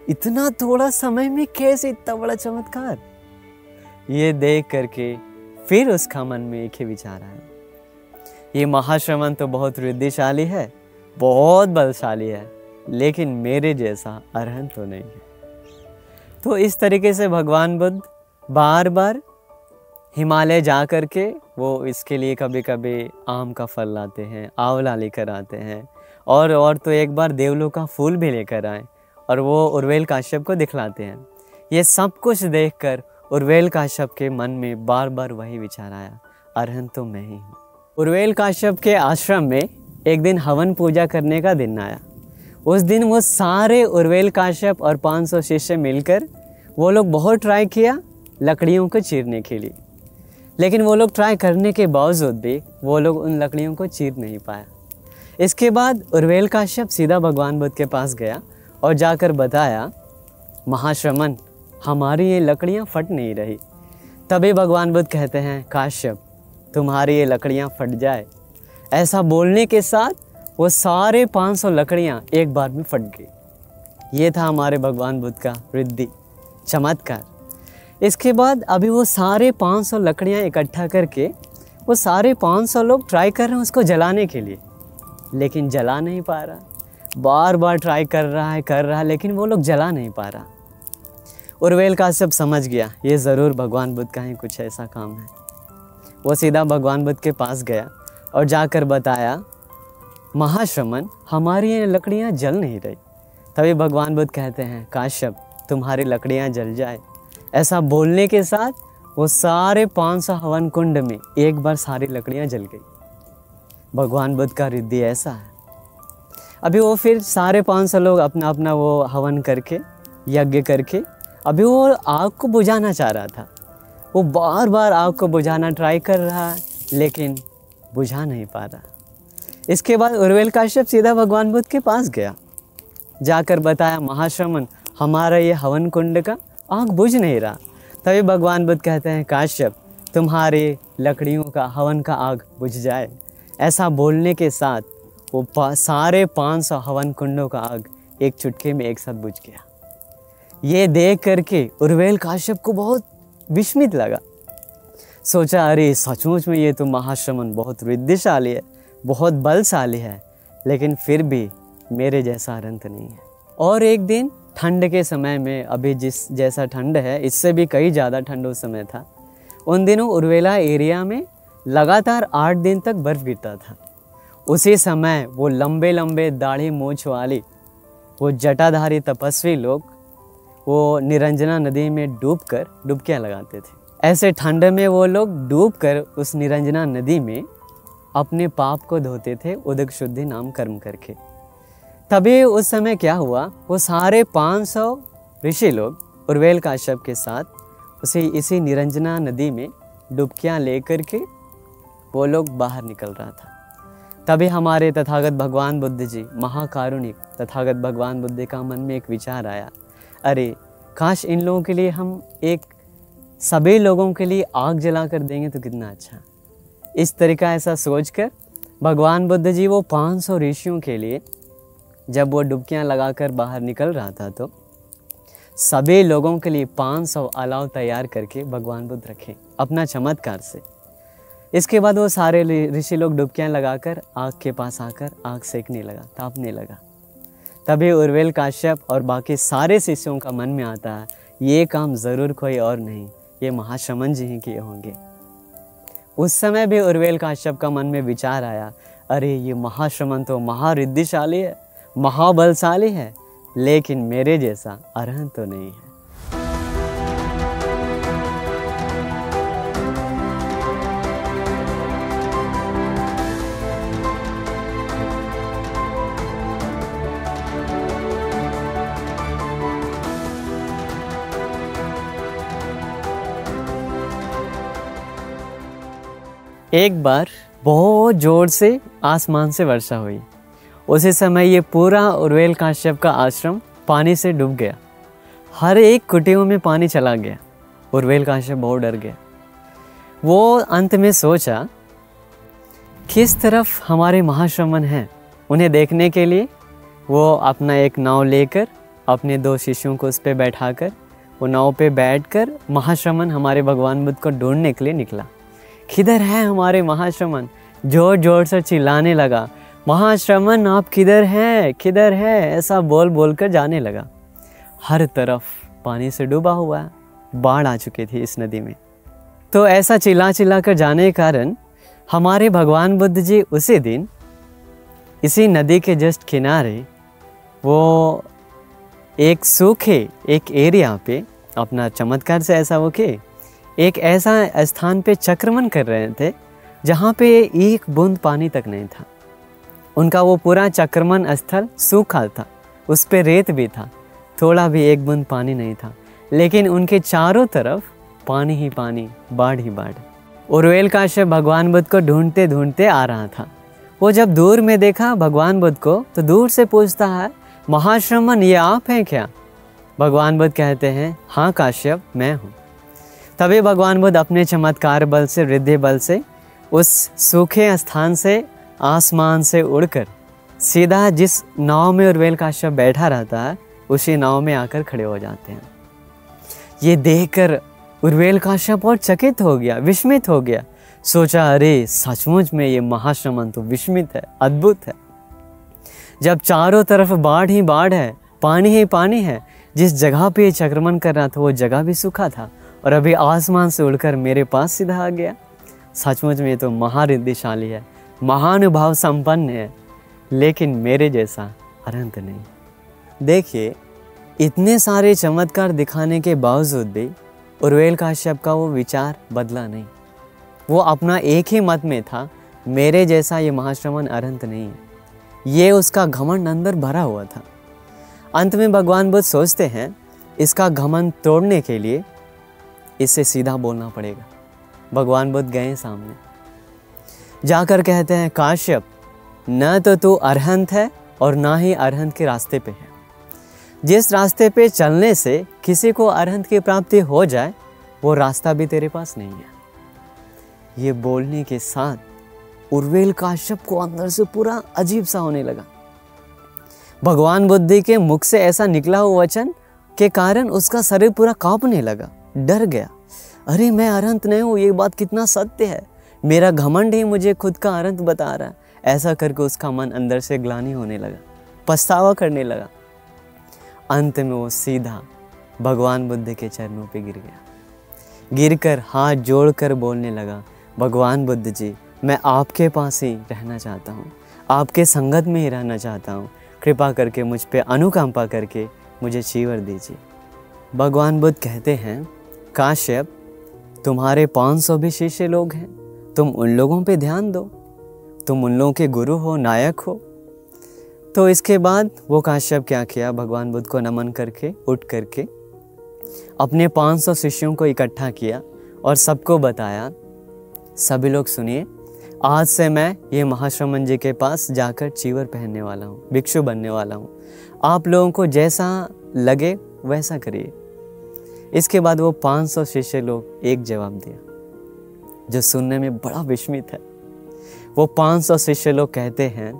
[SPEAKER 2] इतना थोड़ा समय में कैसे इतना बड़ा चमत्कार। ये देख करके फिर उसका मन में एक ही विचार आया, ये महाश्रमण तो बहुत रिद्धिशाली है, बहुत बलशाली है, लेकिन मेरे जैसा अरहंत तो नहीं है। तो इस तरीके से भगवान बुद्ध बार बार हिमालय जा कर के वो इसके लिए कभी कभी आम का फल लाते हैं, आंवला लेकर आते हैं, और तो एक बार देवलों का फूल भी लेकर आए और वो उर्वेलकाश्यप को दिखलाते हैं। ये सब कुछ देखकर उर्वेलकाश्यप के मन में बार बार वही विचार आया, अरहंत तो मैं ही हूँ। उर्वेलकाश्यप के आश्रम में एक दिन हवन पूजा करने का दिन आया। उस दिन वो सारे उर्वेलकाश्यप और 500 शिष्य मिलकर वो लोग बहुत ट्राई किया लकड़ियों को चीरने के लिए, लेकिन वो लोग ट्राई करने के बावजूद भी वो लोग उन लकड़ियों को चीर नहीं पाया। इसके बाद उर्वेलकाश्यप सीधा भगवान बुद्ध के पास गया और जाकर बताया, महाश्रमण हमारी ये लकड़ियाँ फट नहीं रही। तभी भगवान बुद्ध कहते हैं, काश्यप तुम्हारी ये लकड़ियाँ फट जाए ऐसा बोलने के साथ वो सारे 500 लकड़ियाँ एक बार में फट गई। ये था हमारे भगवान बुद्ध का रिद्धि चमत्कार। इसके बाद अभी वो सारे 500 लकड़ियाँ इकट्ठा करके वो सारे 500 लोग ट्राई कर रहे हैं उसको जलाने के लिए, लेकिन जला नहीं पा रहा। बार बार ट्राई कर रहा है लेकिन वो लोग जला नहीं पा रहा। उर्वेल काश्यप समझ गया ये ज़रूर भगवान बुद्ध का ही कुछ ऐसा काम है। वो सीधा भगवान बुद्ध के पास गया और जाकर बताया, महाश्रमण हमारी ये लकड़ियाँ जल नहीं रही। तभी भगवान बुद्ध कहते हैं, काश्यप तुम्हारी लकड़ियाँ जल जाए। ऐसा बोलने के साथ वो सारे 500 हवन कुंड में एक बार सारी लकड़ियाँ जल गई। भगवान बुद्ध का रिद्धि ऐसा है। अभी वो फिर सारे 500 लोग अपना अपना वो हवन करके यज्ञ करके अभी वो आग को बुझाना चाह रहा था। वो बार बार आग को बुझाना ट्राई कर रहा है लेकिन बुझा नहीं पा रहा। इसके बाद उर्वेल काश्यप सीधा भगवान बुद्ध के पास गया, जाकर बताया, महाश्रमण हमारा ये हवन कुंड का आग बुझ नहीं रहा। तभी भगवान बुद्ध कहते हैं, काश्यप तुम्हारे लकड़ियों का हवन का आग बुझ जाए। ऐसा बोलने के साथ वो सारे 500 हवन कुंडों का आग एक चुटकी में एक साथ बुझ गया। ये देख करके उर्वेल काश्यप को बहुत विस्मित लगा। सोचा, अरे सचमुच में ये तो महाश्रमण बहुत रिद्धिशाली है, बहुत बलशाली है, लेकिन फिर भी मेरे जैसा अरंत नहीं है। और एक दिन ठंड के समय में, अभी जिस जैसा ठंड है इससे भी कई ज़्यादा ठंड उस समय था। उन दिनों उर्वेला एरिया में लगातार 8 दिन तक बर्फ़ गिरता था। उसी समय वो लंबे लंबे दाढ़ी मूंछ वाली वो जटाधारी तपस्वी लोग वो निरंजना नदी में डूबकर डुबकियाँ लगाते थे। ऐसे ठंड में वो लोग डूबकर उस निरंजना नदी में अपने पाप को धोते थे उदक शुद्धि नाम कर्म करके। तभी उस समय क्या हुआ, वो सारे 500 ऋषि लोग उर्वेल काश्यप के साथ इसी निरंजना नदी में डुबकियाँ लेकर के वो लोग बाहर निकल रहा था। तभी हमारे तथागत भगवान बुद्ध जी, महाकारुणिक तथागत भगवान बुद्ध का मन में एक विचार आया, अरे काश इन लोगों के लिए हम सभी लोगों के लिए आग जला कर देंगे तो कितना अच्छा। इस तरीका ऐसा सोचकर भगवान बुद्ध जी वो 500 ऋषियों के लिए जब वो डुबकियाँ लगाकर बाहर निकल रहा था तो सभी लोगों के लिए 500 अलाव तैयार करके भगवान बुद्ध रखे अपना चमत्कार से। इसके बाद वो सारे ऋषि लोग डुबकियाँ लगाकर आग के पास आकर आग सेकने लगा, तापने लगा। तभी उर्वेल काश्यप और बाकी सारे शिष्यों का मन में आता है, ये काम ज़रूर कोई और नहीं, ये महाश्रमण जी ही किए होंगे। उस समय भी उर्वेल काश्यप का मन में विचार आया, अरे ये महाश्रमण तो महारिद्धिशाली है, महाबलशाली है, लेकिन मेरे जैसा अरहंत तो नहीं है। एक बार बहुत जोर से आसमान से वर्षा हुई। उसी समय ये पूरा उर्वेल काश्यप का आश्रम पानी से डूब गया। हर एक कुटियों में पानी चला गया। उर्वेल काश्यप बहुत डर गया। वो अंत में सोचा, किस तरफ हमारे महाश्रमण हैं, उन्हें देखने के लिए वो अपना एक नाव लेकर अपने 2 शिष्यों को उस पर बैठाकर वो नाव पे बैठकर महाश्रमण हमारे भगवान बुद्ध को ढूंढने के लिए निकला। किधर है हमारे महाश्रमण? जोर जोर से चिल्लाने लगा, महाश्रमण आप किधर हैं, किधर है, ऐसा बोल बोल कर जाने लगा। हर तरफ पानी से डूबा हुआ है, बाढ़ आ चुकी थी इस नदी में। तो ऐसा चिल्ला चिल्ला कर जाने के कारण हमारे भगवान बुद्ध जी उसी दिन इसी नदी के जस्ट किनारे वो एक सूखे एक एरिया पे अपना चमत्कार से ऐसा वो कि एक ऐसा स्थान पे चक्रमण कर रहे थे जहाँ पे एक बूंद पानी तक नहीं था। उनका वो पूरा चक्रमण स्थल सूखा था, उस पे रेत भी था, थोड़ा भी एक बूंद पानी नहीं था, लेकिन उनके चारों तरफ पानी ही पानी, बाढ़ ही बाढ़। उर्वेल काश्यप भगवान बुद्ध को ढूंढते ढूंढते आ रहा था। वो जब दूर में देखा भगवान बुद्ध को तो दूर से पूछता है, महाश्रमण ये आप हैं क्या? भगवान बुद्ध कहते हैं, हाँ काश्यप मैं हूँ। तभी भगवान बुद्ध अपने चमत्कार बल से, रिद्धि बल से उस सूखे स्थान से आसमान से उड़कर सीधा जिस नाव में उर्वेल काश्यप बैठा रहता है उसी नाव में आकर खड़े हो जाते हैं। ये देखकर उर्वेल काश्यप और चकित हो गया, विस्मित हो गया। सोचा अरे सचमुच में ये महाश्रमण तो विस्मित है, अद्भुत है। जब चारों तरफ बाढ़ ही बाढ़ है, पानी ही पानी है, जिस जगह पे ये चक्रमण कर रहा था वो जगह भी सूखा था और अभी आसमान से उड़कर मेरे पास सीधा आ गया। सचमुच में ये तो महारिद्धिशाली है, महानुभाव संपन्न है, लेकिन मेरे जैसा अनंत नहीं। देखिए, इतने सारे चमत्कार दिखाने के बावजूद भी उर्वेल काश्यप का वो विचार बदला नहीं। वो अपना एक ही मत में था, मेरे जैसा ये महाश्रमण अनंत नहीं है। ये उसका घमंड अंदर भरा हुआ था। अंत में भगवान बुद्ध सोचते हैं इसका घमंड तोड़ने के लिए इससे सीधा बोलना पड़ेगा। भगवान बुद्ध गए सामने, जाकर कहते हैं काश्यप, न तो तू अरहंत है और ना ही अरहंत के रास्ते पे है। जिस रास्ते पे चलने से किसी को अरहंत की प्राप्ति हो जाए वो रास्ता भी तेरे पास नहीं है। ये बोलने के साथ उर्वेल काश्यप को अंदर से पूरा अजीब सा होने लगा। भगवान बुद्ध के मुख से ऐसा निकला हुआ वचन के कारण उसका शरीर पूरा कांपने लगा, डर गया। अरे मैं अरहंत नहीं हूँ, ये बात कितना सत्य है, मेरा घमंड ही मुझे खुद का अरहंत बता रहा है। ऐसा करके उसका मन अंदर से ग्लानि होने लगा, पछतावा करने लगा। अंत में वो सीधा भगवान बुद्ध के चरणों पे गिर गया। गिरकर हाथ जोड़कर बोलने लगा, भगवान बुद्ध जी, मैं आपके पास ही रहना चाहता हूँ, आपके संगत में ही रहना चाहता हूँ। कृपा करके मुझ पे अनुकंपा करके मुझे चीवर दीजिए। भगवान बुद्ध कहते हैं, काश्यप, तुम्हारे 500 भी शिष्य लोग हैं, तुम उन लोगों पे ध्यान दो, तुम उन लोगों के गुरु हो, नायक हो। तो इसके बाद वो काश्यप क्या किया, भगवान बुद्ध को नमन करके उठ करके अपने 500 शिष्यों को इकट्ठा किया और सबको बताया, सभी लोग सुनिए, आज से मैं ये महाश्रमण जी के पास जाकर चीवर पहनने वाला हूँ, भिक्षु बनने वाला हूँ। आप लोगों को जैसा लगे वैसा करिए। इसके बाद वो 500 शिष्य लोग एक जवाब दिया जो सुनने में बड़ा विस्मित है। वो 500 शिष्य लोग कहते हैं,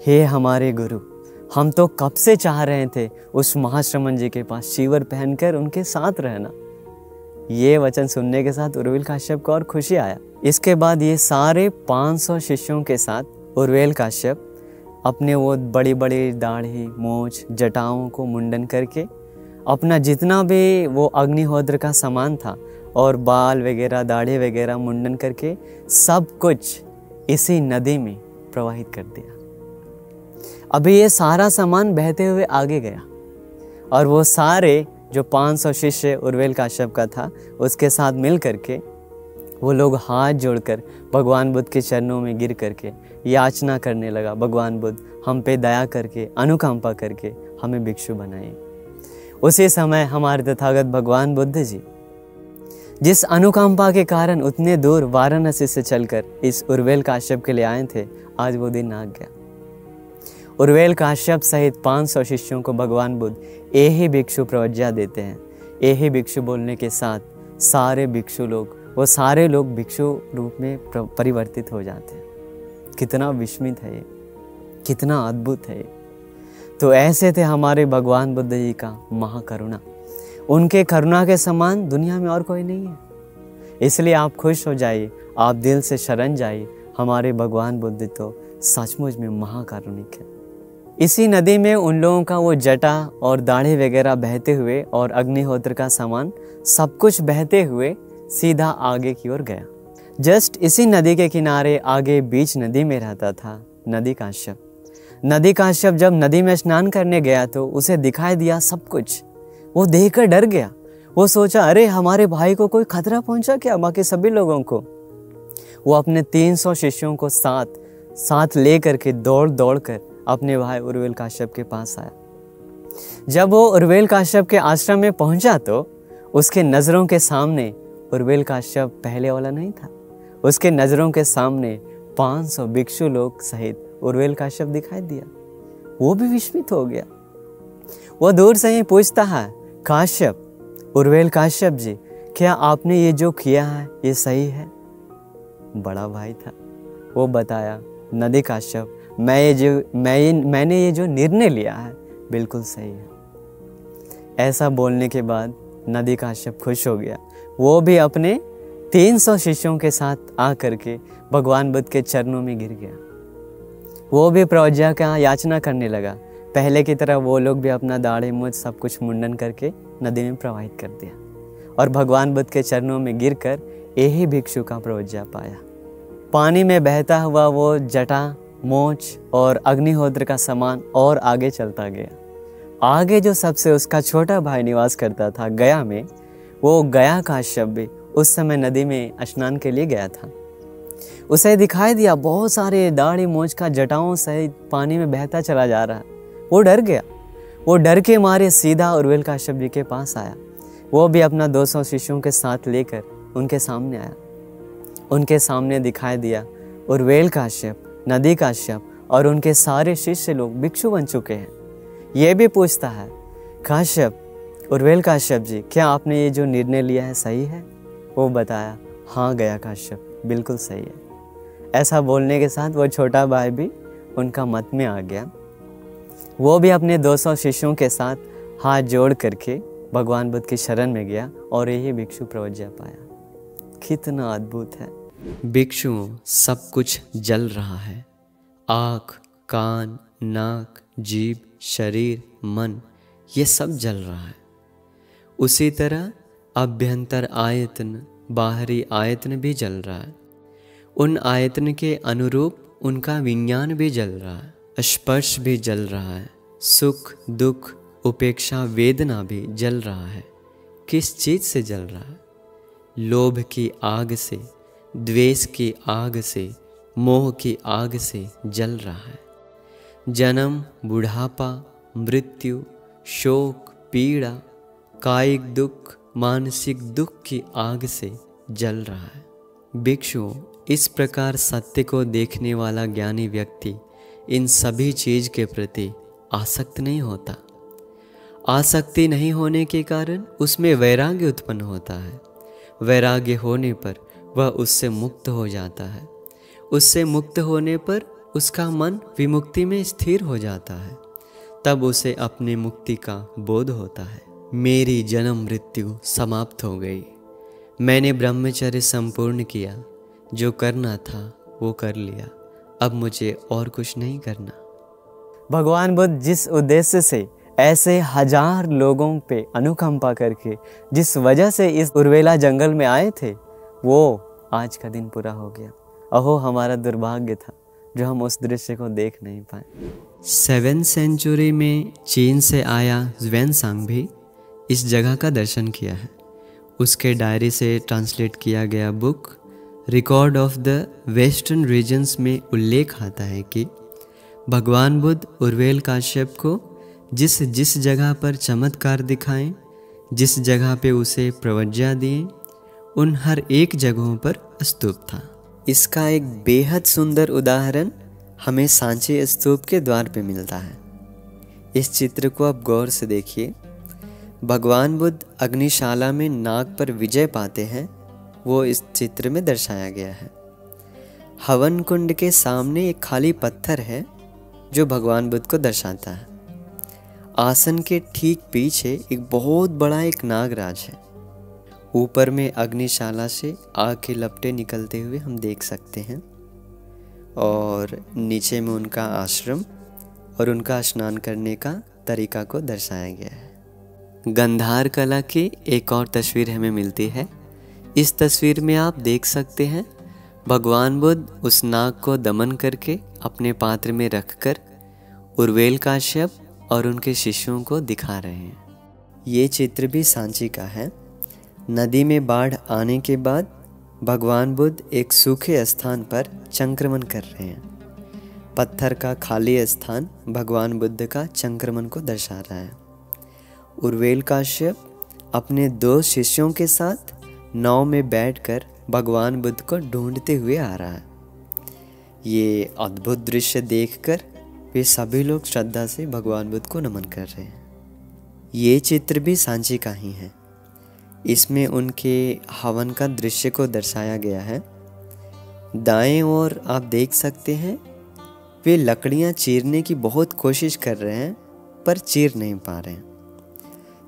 [SPEAKER 2] हे हमारे गुरु, हम तो कब से चाह रहे थे उस महाश्रमण जी के पास चीवर पहनकर उनके साथ रहना। ये वचन सुनने के साथ उर्वेल काश्यप को और खुशी आया। इसके बाद ये सारे 500 शिष्यों के साथ उर्वेल काश्यप अपने वो बड़ी बड़ी दाढ़ी, मूंछ, जटाओं को मुंडन करके अपना जितना भी वो अग्निहोत्र का सामान था और बाल वगैरह, दाढ़ी वगैरह मुंडन करके सब कुछ इसी नदी में प्रवाहित कर दिया। अभी ये सारा सामान बहते हुए आगे गया और वो सारे जो 500 शिष्य उर्वेल काश्यप का था उसके साथ मिल करके वो लोग हाथ जोड़कर भगवान बुद्ध के चरणों में गिर करके याचना करने लगा, भगवान बुद्ध, हम पे दया करके, अनुकंपा करके हमें भिक्षु बनाइए। उसी समय हमारे तथागत भगवान बुद्ध जी जिस अनुकंपा के कारण उतने दूर वाराणसी से चलकर इस उर्वेल काश्यप के लिए आए थे, आज वो दिन आ गया। उर्वेल काश्यप सहित 500 शिष्यों को भगवान बुद्ध एहि भिक्षु प्रवज्ञा देते हैं। एहि भिक्षु बोलने के साथ सारे भिक्षु लोग, वो सारे लोग भिक्षु रूप में परिवर्तित हो जाते हैं। कितना विस्मित है ये, कितना अद्भुत है ये। तो ऐसे थे हमारे भगवान बुद्ध जी का महाकरुणा। उनके करुणा के समान दुनिया में और कोई नहीं है। इसलिए आप खुश हो जाइए, आप दिल से शरण जाइए, हमारे भगवान बुद्ध तो सचमुच में महाकारुणिक है। इसी नदी में उन लोगों का वो जटा और दाढ़ी वगैरह बहते हुए और अग्निहोत्र का सामान सब कुछ बहते हुए सीधा आगे की ओर गया। जस्ट इसी नदी के किनारे आगे बीच नदी में रहता था नदी काश्यप। नदी काश्यप जब नदी में स्नान करने गया तो उसे दिखाई दिया सब कुछ। वो देखकर डर गया। वो सोचा, अरे हमारे भाई को कोई खतरा पहुंचा क्या बाकी सभी लोगों को। वो अपने 300 शिष्यों को साथ ले करके दौड़ कर अपने भाई उर्वेल काश्यप के पास आया। जब वो उर्वेल काश्यप के आश्रम में पहुंचा तो उसके नज़रों के सामने उर्वेल काश्यप पहले वाला नहीं था। उसके नज़रों के सामने 500 भिक्षु लोग सहित उर्वेल काश्यप दिखाई दिया। वो भी विस्मित हो गया। वो दूर से ही पूछता है, काश्यप, उर्वेल काश्यप जी, क्या आपने ये जो किया है ये सही है? बड़ा भाई था, वो बताया, नदी काश्यप, मैंने ये जो निर्णय लिया है बिल्कुल सही है। ऐसा बोलने के बाद नदी काश्यप खुश हो गया। वो भी अपने 300 शिष्यों के साथ आ करके भगवान बुद्ध के चरणों में गिर गया। वो भी प्रज्ञा का याचना करने लगा। पहले की तरह वो लोग भी अपना दाढ़ी मूंछ सब कुछ मुंडन करके नदी में प्रवाहित कर दिया और भगवान बुद्ध के चरणों में गिरकर यही भिक्षु का प्रज्ञा पाया। पानी में बहता हुआ वो जटा, मोच और अग्निहोत्र का सामान और आगे चलता गया। आगे जो सबसे उसका छोटा भाई निवास करता था गया में, वो गया काश्यप भी उस समय नदी में स्नान के लिए गया था। उसे दिखाई दिया बहुत सारे दाढ़ी मोछ का जटाओं सहित पानी में बहता चला जा रहा है। वो डर गया। वो डर के मारे सीधा उर्वेल काश्यप जी के पास आया। वो भी अपना 200 शिष्यों के साथ लेकर उनके सामने आया। उनके सामने दिखाई दिया उर्वेल काश्यप, नदी काश्यप और उनके सारे शिष्य लोग भिक्षु बन चुके हैं। ये भी पूछता है, काश्यप, उर्वेल काश्यप जी, क्या आपने ये जो निर्णय लिया है सही है? वो बताया, हाँ गया काश्यप, बिल्कुल सही है। ऐसा बोलने के साथ वो छोटा भाई भी उनका मत में आ गया। वो भी अपने 200 शिष्यों के साथ हाथ जोड़ करके भगवान बुद्ध की शरण में गया और यही भिक्षु प्रज्ञा पाया। कितना अद्भुत है। भिक्षुओं, सब कुछ जल रहा है। आँख, कान, नाक, जीभ, शरीर, मन, ये सब जल रहा है। उसी तरह अभ्यंतर आयतन, बाहरी आयतन भी जल रहा है। उन आयतन के अनुरूप उनका विज्ञान भी जल रहा है। स्पर्श भी जल रहा है। सुख, दुख, उपेक्षा, वेदना भी जल रहा है। किस चीज़ से जल रहा है? लोभ की आग से, द्वेष की आग से, मोह की आग से जल रहा है। जन्म, बुढ़ापा, मृत्यु, शोक, पीड़ा, कायिक दुख, मानसिक दुख की आग से जल रहा है। भिक्षुओं, इस प्रकार सत्य को देखने वाला ज्ञानी व्यक्ति इन सभी चीज़ के प्रति आसक्त नहीं होता। आसक्ति नहीं होने के कारण उसमें वैराग्य उत्पन्न होता है। वैराग्य होने पर वह उससे मुक्त हो जाता है। उससे मुक्त होने पर उसका मन विमुक्ति में स्थिर हो जाता है। तब उसे अपने मुक्ति का बोध होता है। मेरी जन्म मृत्यु समाप्त हो गई। मैंने ब्रह्मचर्य संपूर्ण किया। जो करना था वो कर लिया। अब मुझे और कुछ नहीं करना। भगवान बुद्ध जिस उद्देश्य से ऐसे 1000 लोगों पे अनुकंपा करके जिस वजह से इस उर्वेला जंगल में आए थे, वो आज का दिन पूरा हो गया। अहो, हमारा दुर्भाग्य था जो हम उस दृश्य को देख नहीं पाए। 7वीं सेंचुरी में चीन से आया ज़्वेनसांग भी इस जगह का दर्शन किया है। उसके डायरी से ट्रांसलेट किया गया book record of the western regions में उल्लेख आता है कि भगवान बुद्ध उर्वेल काश्यप को जिस जिस जगह पर चमत्कार दिखाएं, जिस जगह पे उसे प्रवज्ञा दिए, उन हर एक जगहों पर स्तूप था। इसका एक बेहद सुंदर उदाहरण हमें सांची स्तूप के द्वार पे मिलता है। इस चित्र को आप गौर से देखिए। भगवान बुद्ध अग्निशाला में नाग पर विजय पाते हैं, वो इस चित्र में दर्शाया गया है। हवन कुंड के सामने एक खाली पत्थर है जो भगवान बुद्ध को दर्शाता है। आसन के ठीक पीछे एक बहुत बड़ा एक नागराज है। ऊपर में अग्निशाला से आग के लपटें निकलते हुए हम देख सकते हैं और नीचे में उनका आश्रम और उनका स्नान करने का तरीका को दर्शाया गया है। गंधार कला की एक और तस्वीर हमें मिलती है। इस तस्वीर में आप देख सकते हैं भगवान बुद्ध उस नाग को दमन करके अपने पात्र में रखकर उर्वेल काश्यप और उनके शिष्यों को दिखा रहे हैं। ये चित्र भी सांची का है। नदी में बाढ़ आने के बाद भगवान बुद्ध एक सूखे स्थान पर चंक्रमण कर रहे हैं। पत्थर का खाली स्थान भगवान बुद्ध का चंक्रमण को दर्शा रहा है। उर्वेल काश्यप अपने 2 शिष्यों के साथ नाव में बैठकर भगवान बुद्ध को ढूंढते हुए आ रहा है। ये अद्भुत दृश्य देखकर वे सभी लोग श्रद्धा से भगवान बुद्ध को नमन कर रहे हैं। ये चित्र भी सांची का ही है। इसमें उनके हवन का दृश्य को दर्शाया गया है। दाएं ओर आप देख सकते हैं वे लकड़ियाँ चीरने की बहुत कोशिश कर रहे हैं पर चीर नहीं पा रहे हैं।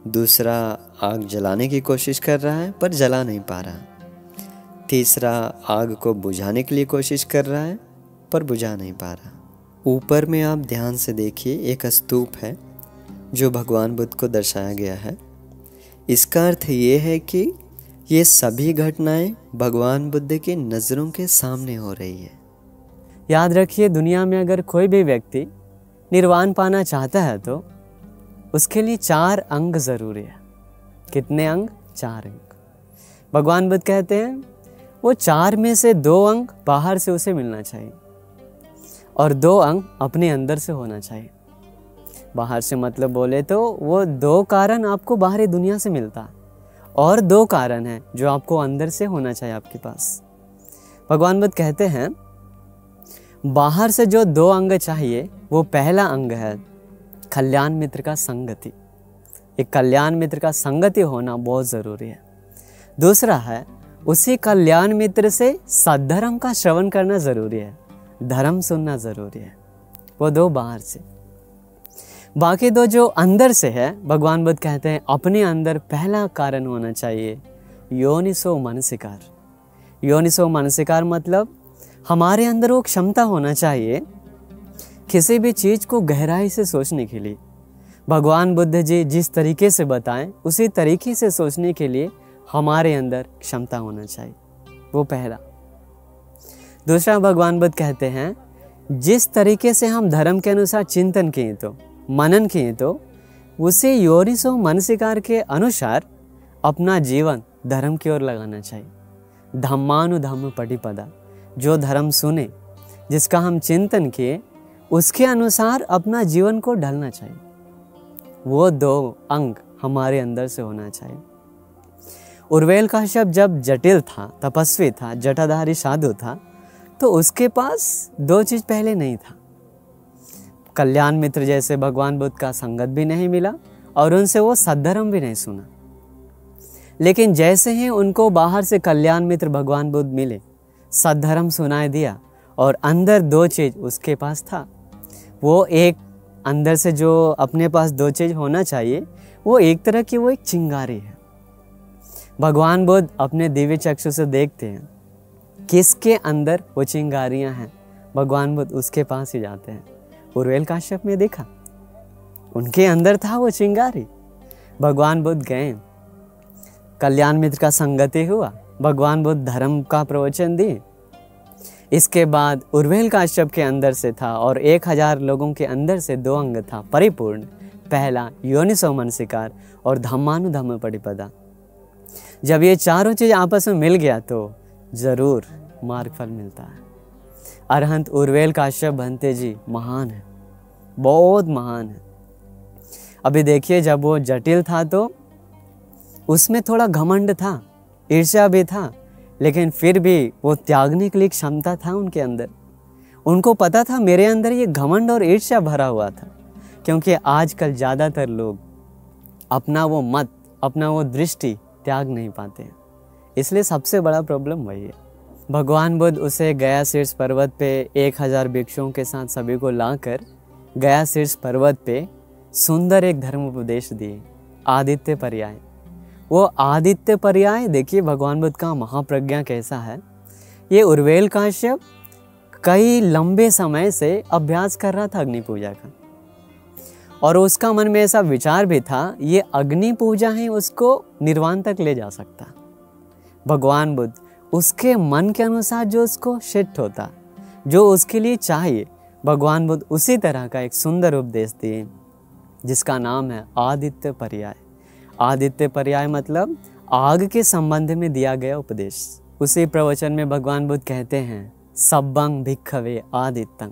[SPEAKER 2] दूसरा आग जलाने की कोशिश कर रहा है पर जला नहीं पा रहा। तीसरा आग को बुझाने के लिए कोशिश कर रहा है पर बुझा नहीं पा रहा। ऊपर में आप ध्यान से देखिए, एक स्तूप है जो भगवान बुद्ध को दर्शाया गया है। इसका अर्थ ये है कि ये सभी घटनाएं भगवान बुद्ध की नज़रों के सामने हो रही है।
[SPEAKER 3] याद रखिए, दुनिया में अगर कोई भी व्यक्ति निर्वाण पाना चाहता है तो उसके लिए 4 अंग ज़रूरी है। कितने अंग? 4 अंग। भगवान बुद्ध कहते हैं वो 4 में से 2 अंग बाहर से उसे मिलना चाहिए और 2 अंग अपने अंदर से होना चाहिए। बाहर से मतलब बोले तो वो 2 कारण आपको बाहरी दुनिया से मिलता है और 2 कारण हैं जो आपको अंदर से होना चाहिए आपके पास। भगवान बुद्ध कहते हैं बाहर से जो 2 अंग चाहिए, वो पहला अंग है कल्याण मित्र का संगति। एक कल्याण मित्र का संगति होना बहुत ज़रूरी है। दूसरा है उसी कल्याण मित्र से सद्धर्म का श्रवण करना ज़रूरी है, धर्म सुनना ज़रूरी है। वो 2 बाहर से। बाकी 2 जो अंदर से है, भगवान बुद्ध कहते हैं अपने अंदर पहला कारण होना चाहिए योनिसो मनसिकार। योनिसो मनसिकार मतलब हमारे अंदर वो क्षमता होना चाहिए किसी भी चीज़ को गहराई से सोचने के लिए। भगवान बुद्ध जी जिस तरीके से बताएं उसी तरीके से सोचने के लिए हमारे अंदर क्षमता होना चाहिए, वो पहला। दूसरा, भगवान बुद्ध कहते हैं जिस तरीके से हम धर्म के अनुसार चिंतन किए तो मनन किए तो उसे योनिसो मनसिकार के अनुसार अपना जीवन धर्म की ओर लगाना चाहिए। धम्मानुधम्म पटिपदा, जो धर्म सुने, जिसका हम चिंतन किए, उसके अनुसार अपना जीवन को ढलना चाहिए। वो 2 अंग हमारे अंदर से होना चाहिए। उर्वेल काश्यप जब जटिल था, तपस्वी था, जटाधारी साधु था, तो उसके पास 2 चीज़ पहले नहीं था। कल्याण मित्र जैसे भगवान बुद्ध का संगत भी नहीं मिला और उनसे वो सद्धर्म भी नहीं सुना। लेकिन जैसे ही उनको बाहर से कल्याण मित्र भगवान बुद्ध मिले, सद्धर्म सुनाई दिया और अंदर 2 चीज़ उसके पास था। वो एक अंदर से जो अपने पास 2 चीज़ होना चाहिए, वो एक तरह की वो एक चिंगारी है। भगवान बुद्ध अपने दिव्य चक्षु से देखते हैं किसके अंदर वो चिंगारियां हैं, भगवान बुद्ध उसके पास ही जाते हैं। उर्वेल काश्यप में देखा, उनके अंदर था वो चिंगारी। भगवान बुद्ध गए, कल्याण मित्र का संगति हुआ, भगवान बुद्ध धर्म का प्रवचन दिए। इसके बाद उर्वेल काश्यप के अंदर से था और 1000 लोगों के अंदर से 2 अंग था परिपूर्ण। पहला योनिसो मनसिकार और धम्मानुधम्म पटिपदा। जब ये चारों चीज़ आपस में मिल गया तो ज़रूर मार्ग फल मिलता है। अरहंत उर्वेल काश्यप भंते जी महान है, बहुत महान है। अभी देखिए, जब वो जटिल था तो उसमें थोड़ा घमंड था, ईर्ष्या भी था, लेकिन फिर भी वो त्यागने के लिए क्षमता था उनके अंदर। उनको पता था मेरे अंदर ये घमंड और ईर्ष्या भरा हुआ था, क्योंकि आजकल ज़्यादातर लोग अपना वो मत, अपना वो दृष्टि त्याग नहीं पाते हैं। इसलिए सबसे बड़ा प्रॉब्लम वही है। भगवान बुद्ध उसे गया शीर्ष पर्वत पे 1000 भिक्षुओं के साथ सभी को लाकर गया शीर्ष पर्वत पे सुंदर एक धर्म उपदेश दिए, आदित्य पर्याय। वो आदित्य पर्याय देखिए भगवान बुद्ध का महाप्रज्ञा कैसा है। ये उर्वेल काश्यप कई लंबे समय से अभ्यास कर रहा था अग्नि पूजा का, और उसका मन में ऐसा विचार भी था ये अग्नि पूजा ही उसको निर्वाण तक ले जा सकता। भगवान बुद्ध उसके मन के अनुसार जो उसको शिट होता, जो उसके लिए चाहिए, भगवान बुद्ध उसी तरह का एक सुंदर उपदेश दिए जिसका नाम है आदित्य पर्याय। आदित्य पर्याय मतलब आग के संबंध में दिया गया उपदेश। उसी प्रवचन में भगवान बुद्ध कहते हैं सब्बंग भिक्खवे आदित्यं,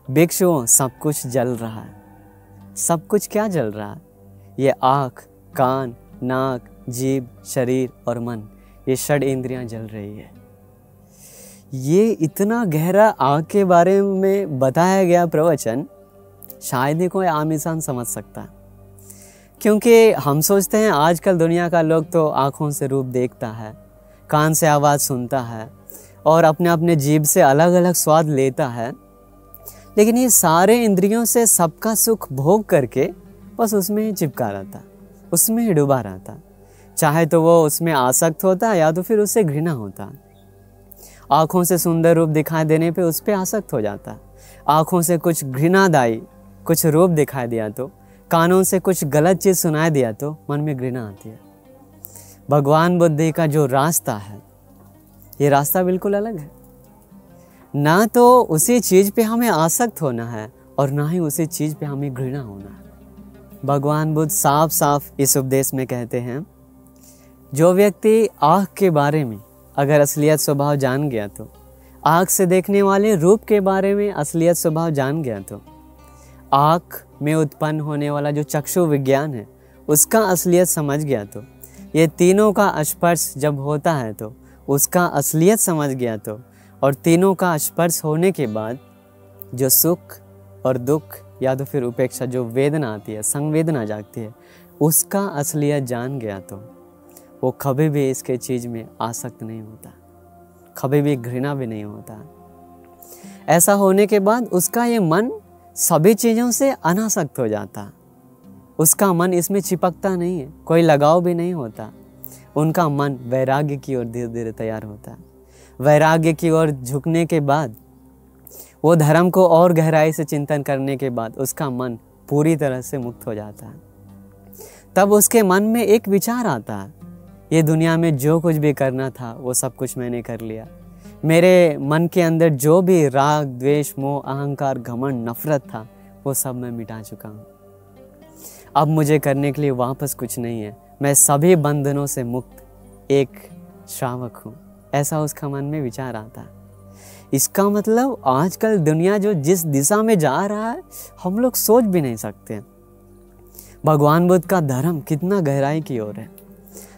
[SPEAKER 3] भिक्षुओं सब कुछ जल रहा है। सब कुछ क्या जल रहा है? ये आँख, कान, नाक, जीभ, शरीर और मन, ये 6 इंद्रियां जल रही है। ये इतना गहरा आँख के बारे में बताया गया प्रवचन शायद ही कोई आम इंसान समझ सकता है, क्योंकि हम सोचते हैं आजकल दुनिया का लोग तो आँखों से रूप देखता है, कान से आवाज़ सुनता है और अपने अपने जीभ से अलग अलग स्वाद लेता है।
[SPEAKER 2] लेकिन ये सारे इंद्रियों से सबका सुख भोग करके बस उसमें ही चिपका रहता, उसमें ही डूबा रहता। चाहे तो वो उसमें आसक्त होता या तो फिर उससे घृणा होता। आँखों से सुंदर रूप दिखाई देने पे उस पर आसक्त हो जाता। आँखों से कुछ घृणादायी कुछ रूप दिखाई दिया तो, कानों से कुछ गलत चीज़ सुनाई दिया तो मन में घृणा आती है। भगवान बुद्ध का जो रास्ता है, ये रास्ता बिल्कुल अलग है। ना तो उसी चीज़ पे हमें आसक्त होना है और ना ही उसी चीज़ पे हमें घृणा होना है। भगवान बुद्ध साफ साफ इस उपदेश में कहते हैं, जो व्यक्ति आँख के बारे में अगर असलियत स्वभाव जान गया तो, आँख से देखने वाले रूप के बारे में असलियत स्वभाव जान गया तो, आँख में उत्पन्न होने वाला जो चक्षु विज्ञान है उसका असलियत समझ गया तो, ये तीनों का स्पर्श जब होता है तो उसका असलियत समझ गया तो, और तीनों का स्पर्श होने के बाद जो सुख और दुख या तो फिर उपेक्षा, जो वेदना आती है, संवेदना जागती है, उसका असलियत जान गया तो वो कभी भी इसके चीज़ में आसक्त नहीं होता, कभी भी घृणा भी नहीं होता। ऐसा होने के बाद उसका ये मन सभी चीज़ों से अनासक्त हो जाता। उसका मन इसमें चिपकता नहीं है, कोई लगाव भी नहीं होता। उनका मन वैराग्य की ओर धीरे धीरे तैयार होता है। वैराग्य की ओर झुकने के बाद, वो धर्म को और गहराई से चिंतन करने के बाद उसका मन पूरी तरह से मुक्त हो जाता है। तब उसके मन में एक विचार आता है, ये दुनिया में जो कुछ भी करना था वो सब कुछ मैंने कर लिया। मेरे मन के अंदर जो भी राग, द्वेष, मोह, अहंकार, घमंड, नफरत था, वो सब मैं मिटा चुका हूँ। अब मुझे करने के लिए वापस कुछ नहीं है। मैं सभी बंधनों से मुक्त एक श्रावक हूँ। ऐसा उसका मन में विचार आता है। इसका मतलब आजकल दुनिया जो जिस दिशा में जा रहा है, हम लोग सोच भी नहीं सकते। भगवान बुद्ध का धर्म कितना गहराई की ओर है।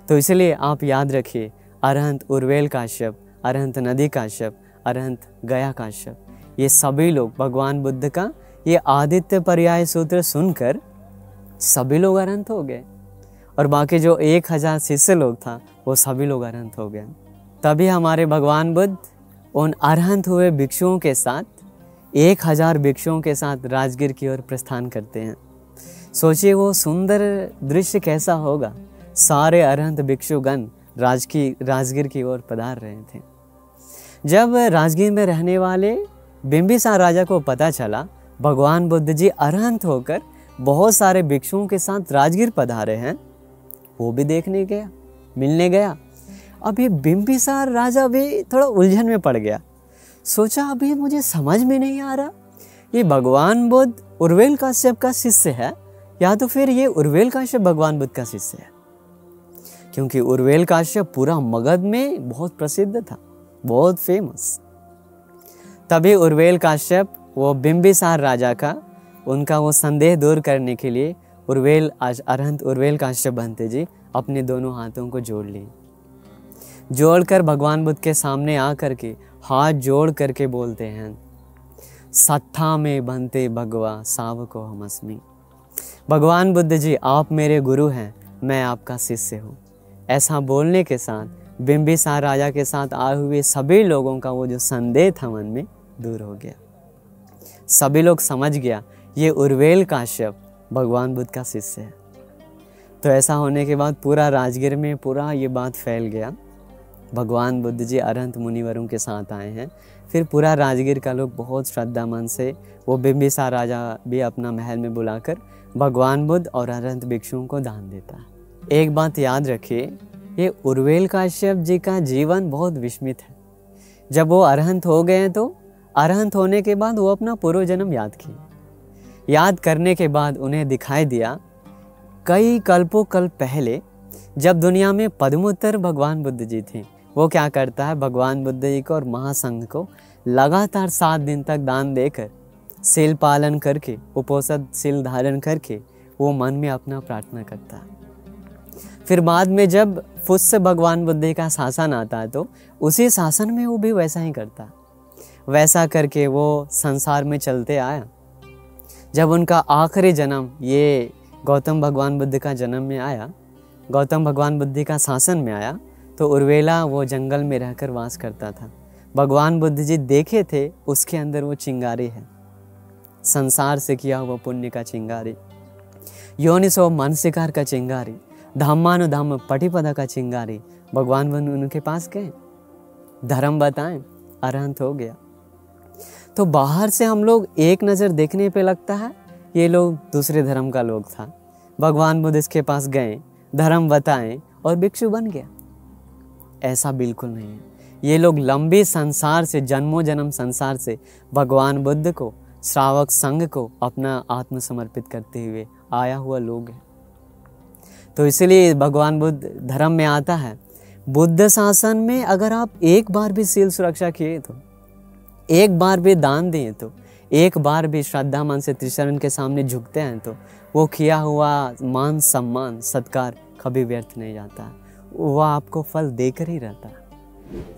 [SPEAKER 2] तो इसलिए आप याद रखिए, अरहंत उर्वेल काश्यप, अरहंत नदी काश्यप, अरहंत गया काश्यप, ये सभी लोग भगवान बुद्ध का ये आदित्य पर्याय सूत्र सुनकर सभी लोग अरहंत हो गए। और बाकी जो 1000 शिष्य लोग था, वो सभी लोग अरहंत हो गए। तभी हमारे भगवान बुद्ध उन अरहंत हुए भिक्षुओं के साथ, 1000 भिक्षुओं के साथ राजगीर की ओर प्रस्थान करते हैं। सोचिए वो सुंदर दृश्य कैसा होगा। सारे अरहंत भिक्षुगण राजगीर की ओर पधार रहे थे। जब राजगीर में रहने वाले बिंबिसार राजा को पता चला भगवान बुद्ध जी अरहंत होकर बहुत सारे भिक्षुओं के साथ राजगीर पधारे हैं, वो भी देखने गया, मिलने गया। अब ये बिंबिसार राजा भी थोड़ा उलझन में पड़ गया। सोचा अभी मुझे समझ में नहीं आ रहा, ये भगवान बुद्ध उर्वेल काश्यप का शिष्य है या तो फिर ये उर्वेल काश्यप भगवान बुद्ध का शिष्य है। क्योंकि उर्वेल काश्यप पूरा मगध में बहुत प्रसिद्ध था, बहुत फेमस। तभी उर्वेल काश्यप वो बिंबिसार राजा का उनका वो संदेह दूर करने के लिए अरहंत उर्वेल काश्यप भंते जी अपने दोनों हाथों को जोड़ लिए। जोड़कर भगवान बुद्ध के सामने आकर के हाथ जोड़ करके बोलते हैं, सत्था में भंते भगवा सावको हमस्मि। भगवान बुद्ध जी आप मेरे गुरु हैं, मैं आपका शिष्य हूँ। ऐसा बोलने के साथ बिंबिसार राजा के साथ आए हुए सभी लोगों का वो जो संदेह था मन में दूर हो गया। सभी लोग समझ गया ये उर्वेल काश्यप भगवान बुद्ध का शिष्य है। तो ऐसा होने के बाद पूरा राजगीर में पूरा ये बात फैल गया। भगवान बुद्ध जी अरहंत मुनिवरों के साथ आए हैं। फिर पूरा राजगीर का लोग बहुत श्रद्धा मन से, वो बिंबिसार राजा भी अपना महल में बुलाकर भगवान बुद्ध और अरहंत भिक्षुओं को दान देता है। एक बात याद रखिए, ये उर्वेल काश्यप जी का जीवन बहुत विस्मित है। जब वो अरहंत हो गए हैं तो अरहंत होने के बाद वो अपना पूर्व जन्म याद किए। याद करने के बाद उन्हें दिखाई दिया कई कल्पों कल्प पहले जब दुनिया में पद्मोत्तर भगवान बुद्ध जी थे, वो क्या करता है, भगवान बुद्ध जी को और महासंघ को लगातार 7 दिन तक दान देकर, शील पालन करके, उपोषद शील धारण करके वो मन में अपना प्रार्थना करता है। फिर बाद में जब फुस्य भगवान बुद्ध का शासन आता है तो उसी शासन में वो भी वैसा ही करता है। वैसा करके वो संसार में चलते आया। जब उनका आखिरी जन्म ये गौतम भगवान बुद्ध का जन्म में आया, गौतम भगवान बुद्ध का शासन में आया, तो उर्वेला वो जंगल में रहकर वास करता था। भगवान बुद्ध जी देखे थे उसके अंदर वो चिंगारी है। संसार से किया हुआ पुण्य का चिंगारी, योनिसो मानसिकार का चिंगारी, धम्मानुधम्म पटिपदा का चिंगारी। भगवान उनके पास गए, धर्म बताएं, अरहंत हो गया। तो बाहर से हम लोग एक नज़र देखने पे लगता है ये लोग दूसरे धर्म का लोग था। भगवान बुद्ध इसके पास गए, धर्म बताएं और भिक्षु बन गया। ऐसा बिल्कुल नहीं है। ये लोग लंबे संसार से, जन्मों जन्म संसार से भगवान बुद्ध को, श्रावक संघ को अपना आत्मसमर्पित करते हुए आया हुआ लोग हैं। तो इसलिए भगवान बुद्ध धर्म में आता है। बुद्ध शासन में अगर आप एक बार भी सील सुरक्षा किए तो, एक बार भी दान दिए तो, एक बार भी श्रद्धा मन से त्रिशरण के सामने झुकते हैं तो वो किया हुआ मान सम्मान सत्कार कभी व्यर्थ नहीं जाता, वह आपको फल देकर ही रहता है।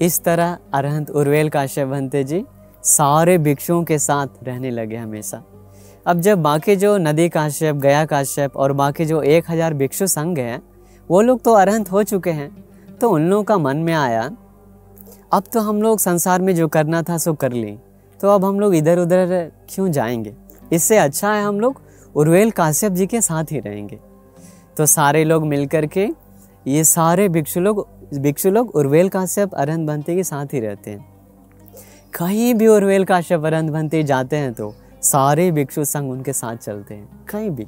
[SPEAKER 2] इस तरह अरहंत उर्वेल काश्यप भंते जी सारे भिक्षुओं के साथ रहने लगे हमेशा। अब जब बाकी जो नदी काश्यप, गया काश्यप और बाकी जो 1000 भिक्षु संघ हैं वो लोग तो अरहंत हो चुके हैं, तो उन लोगों का मन में आया अब तो हम लोग संसार में जो करना था सो कर ली, तो अब हम लोग इधर उधर क्यों जाएंगे, इससे अच्छा है हम लोग उर्वेल काश्यप जी के साथ ही रहेंगे। तो सारे लोग मिलकर के, ये सारे भिक्षु लोग उर्वेल काश्यप अरहंत भंते के साथ ही रहते हैं। कहीं भी उर्वेल काश्यप अरहंत भंते जाते हैं तो सारे भिक्षु संघ उनके साथ चलते हैं, कहीं भी।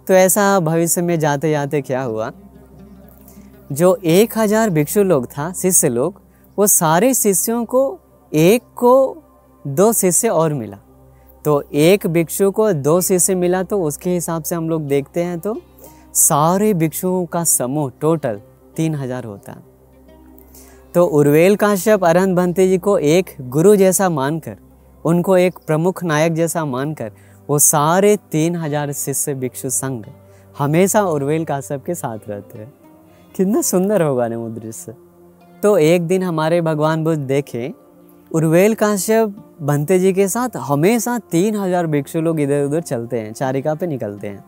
[SPEAKER 2] तो ऐसा भविष्य में जाते जाते क्या हुआ, जो 1000 भिक्षु लोग था, शिष्य लोग, वो सारे शिष्यों को एक को 2 शिष्य और मिला। तो एक भिक्षु को 2 शिष्य मिला, तो उसके हिसाब से हम लोग देखते हैं तो सारे भिक्षुओं का समूह टोटल 3000 होता है। तो उर्वेल काश्यप अरहंत भंते जी को एक गुरु जैसा मानकर, उनको एक प्रमुख नायक जैसा मानकर, वो सारे 3000 शिष्य भिक्षु संघ हमेशा उर्वेल काश्यप के साथ रहते हैं। कितना सुंदर होगा ना वो दृश्य। तो एक दिन हमारे भगवान बुद्ध देखे उर्वेल काश्यप भंते जी के साथ हमेशा 3000 भिक्षु लोग इधर उधर चलते हैं, चारिका पे निकलते हैं।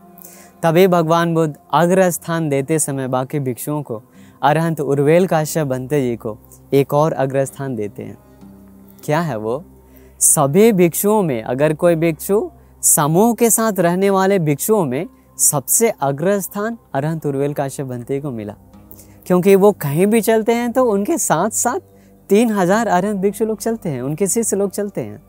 [SPEAKER 2] तभी भगवान बुद्ध अग्र स्थान देते समय बाकी भिक्षुओं को, अरहंत उर्वेल काश्यप भंते जी को एक और अग्र स्थान देते हैं। क्या है वो? सभी भिक्षुओं में अगर कोई भिक्षु समूह के साथ रहने वाले भिक्षुओं में सबसे अग्र स्थान अरहंत उर्वेल काश्यप भंते को मिला, क्योंकि वो कहीं भी चलते हैं तो उनके साथ साथ 3000 अरहंत भिक्षु लोग चलते हैं, उनके शिष्य लोग चलते हैं।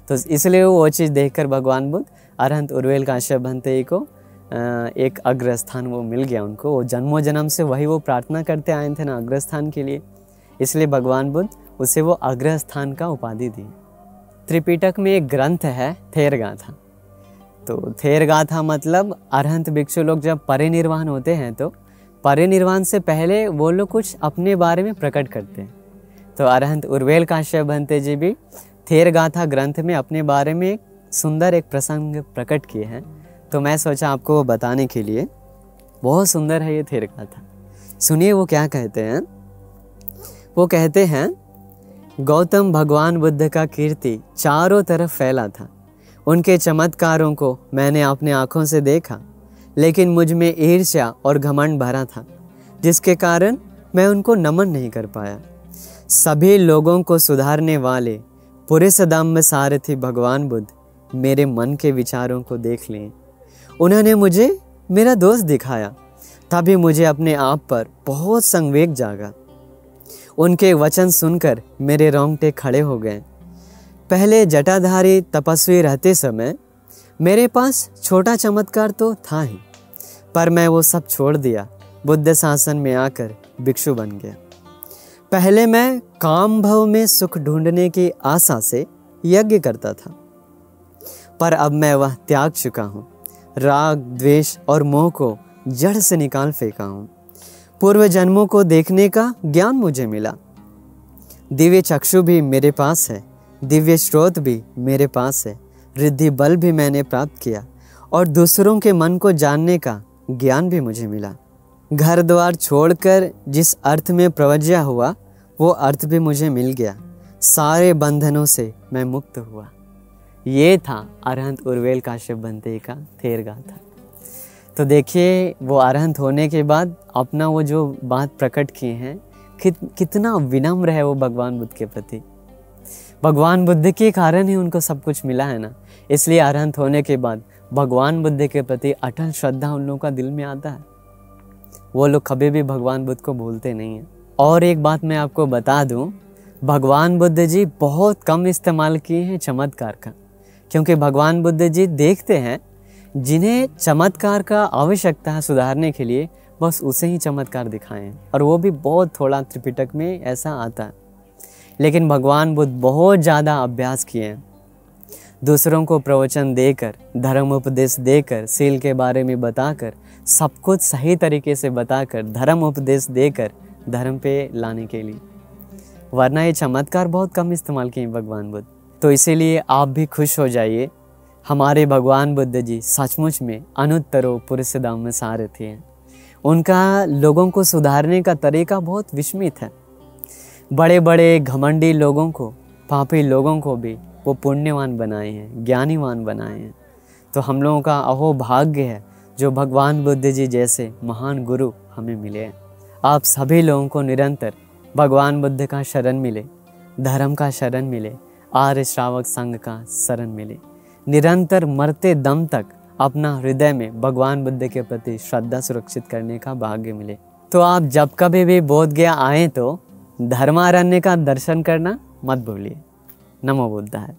[SPEAKER 2] तो इसलिए वो चीज़ देखकर भगवान बुद्ध अरहंत उर्वेल काश्यप भंते जी को एक अग्र स्थान वो मिल गया उनको। वो जन्मों जन्म से वही वो प्रार्थना करते आए थे ना अग्र स्थान के लिए, इसलिए भगवान बुद्ध उसे वो अग्र स्थान का उपाधि दी। त्रिपिटक में एक ग्रंथ है थेर गाथा। तो थेर गाथा मतलब अरहंत भिक्षु लोग जब परिनिर्वाण होते हैं तो परिनिर्वाण से पहले वो लोग कुछ अपने बारे में प्रकट करते हैं। तो अरहंत उर्वेल काश्यप भंते जी भी थेर गाथा ग्रंथ में अपने बारे में सुंदर एक प्रसंग प्रकट किए हैं। तो मैं सोचा आपको वो बताने के लिए, बहुत सुंदर है ये थेर गाथा। सुनिए वो क्या कहते हैं। वो कहते हैं, गौतम भगवान बुद्ध का कीर्ति चारों तरफ फैला था। उनके चमत्कारों को मैंने अपने आँखों से देखा, लेकिन मुझ में ईर्ष्या और घमंड भरा था, जिसके कारण मैं उनको नमन नहीं कर पाया। सभी लोगों को सुधारने वाले पुरुषदम्भ सारथी भगवान बुद्ध मेरे मन के विचारों को देख लें। उन्होंने मुझे मेरा दोष दिखाया, तभी मुझे अपने आप पर बहुत संवेग जागा। उनके वचन सुनकर मेरे रोंगटे खड़े हो गए। पहले जटाधारी तपस्वी रहते समय मेरे पास छोटा चमत्कार तो था ही, पर मैं वो सब छोड़ दिया। बुद्ध शासन में आकर भिक्षु बन गया। पहले मैं काम भव में सुख ढूंढने की आशा से यज्ञ करता था, पर अब मैं वह त्याग चुका हूँ। राग, द्वेष और मोह को जड़ से निकाल फेंका हूँ। पूर्व जन्मों को देखने का ज्ञान मुझे मिला। दिव्य चक्षु भी मेरे पास है, दिव्य स्रोत भी मेरे पास है, रिद्धि बल भी मैंने प्राप्त किया और दूसरों के मन को जानने का ज्ञान भी मुझे मिला। घर द्वार छोड़कर जिस अर्थ में प्रवज्या हुआ वो अर्थ भी मुझे मिल गया। सारे बंधनों से मैं मुक्त हुआ। ये था अरहंत उर्वेल काश्यप भंते का थेर गाथा। तो देखिए वो अरहंत होने के बाद अपना वो जो बात प्रकट किए हैं, कितना विनम्र है वो भगवान बुद्ध के प्रति। भगवान बुद्ध के कारण ही उनको सब कुछ मिला है ना, इसलिए अरहंत होने के बाद भगवान बुद्ध के प्रति अटल श्रद्धा उन लोगों का दिल में आता है। वो लोग कभी भी भगवान बुद्ध को भूलते नहीं हैं। और एक बात मैं आपको बता दूं, भगवान बुद्ध जी बहुत कम इस्तेमाल किए हैं चमत्कार का, क्योंकि भगवान बुद्ध जी देखते हैं जिन्हें चमत्कार का आवश्यकता है सुधारने के लिए, बस उसे ही चमत्कार दिखाएं, और वो भी बहुत थोड़ा त्रिपिटक में ऐसा आता है। लेकिन भगवान बुद्ध बहुत ज़्यादा अभ्यास किए हैं, दूसरों को प्रवचन देकर, धर्म उपदेश देकर, सील के बारे में बताकर, सब कुछ सही तरीके से बताकर, धर्म उपदेश देकर धर्म पे लाने के लिए, वरना ये चमत्कार बहुत कम इस्तेमाल किए भगवान बुद्ध। तो इसीलिए आप भी खुश हो जाइए, हमारे भगवान बुद्ध जी सचमुच में अनुत्तरो पुरुषोत्तम सारथी हैं। उनका लोगों को सुधारने का तरीका बहुत विस्मित है। बड़े बड़े घमंडी लोगों को, पापी लोगों को भी वो पुण्यवान बनाए हैं, ज्ञानीवान बनाए हैं। तो हम लोगों का अहो भाग्य है जो भगवान बुद्ध जी जैसे महान गुरु हमें मिले हैं। आप सभी लोगों को निरंतर भगवान बुद्ध का शरण मिले, धर्म का शरण मिले, आर्य श्रावक संघ का शरण मिले। निरंतर मरते दम तक अपना हृदय में भगवान बुद्ध के प्रति श्रद्धा सुरक्षित करने का भाग्य मिले। तो आप जब कभी भी बोध गया आएँ तो धर्मारण्य का दर्शन करना मत भूलिए। नमो बुद्धाय।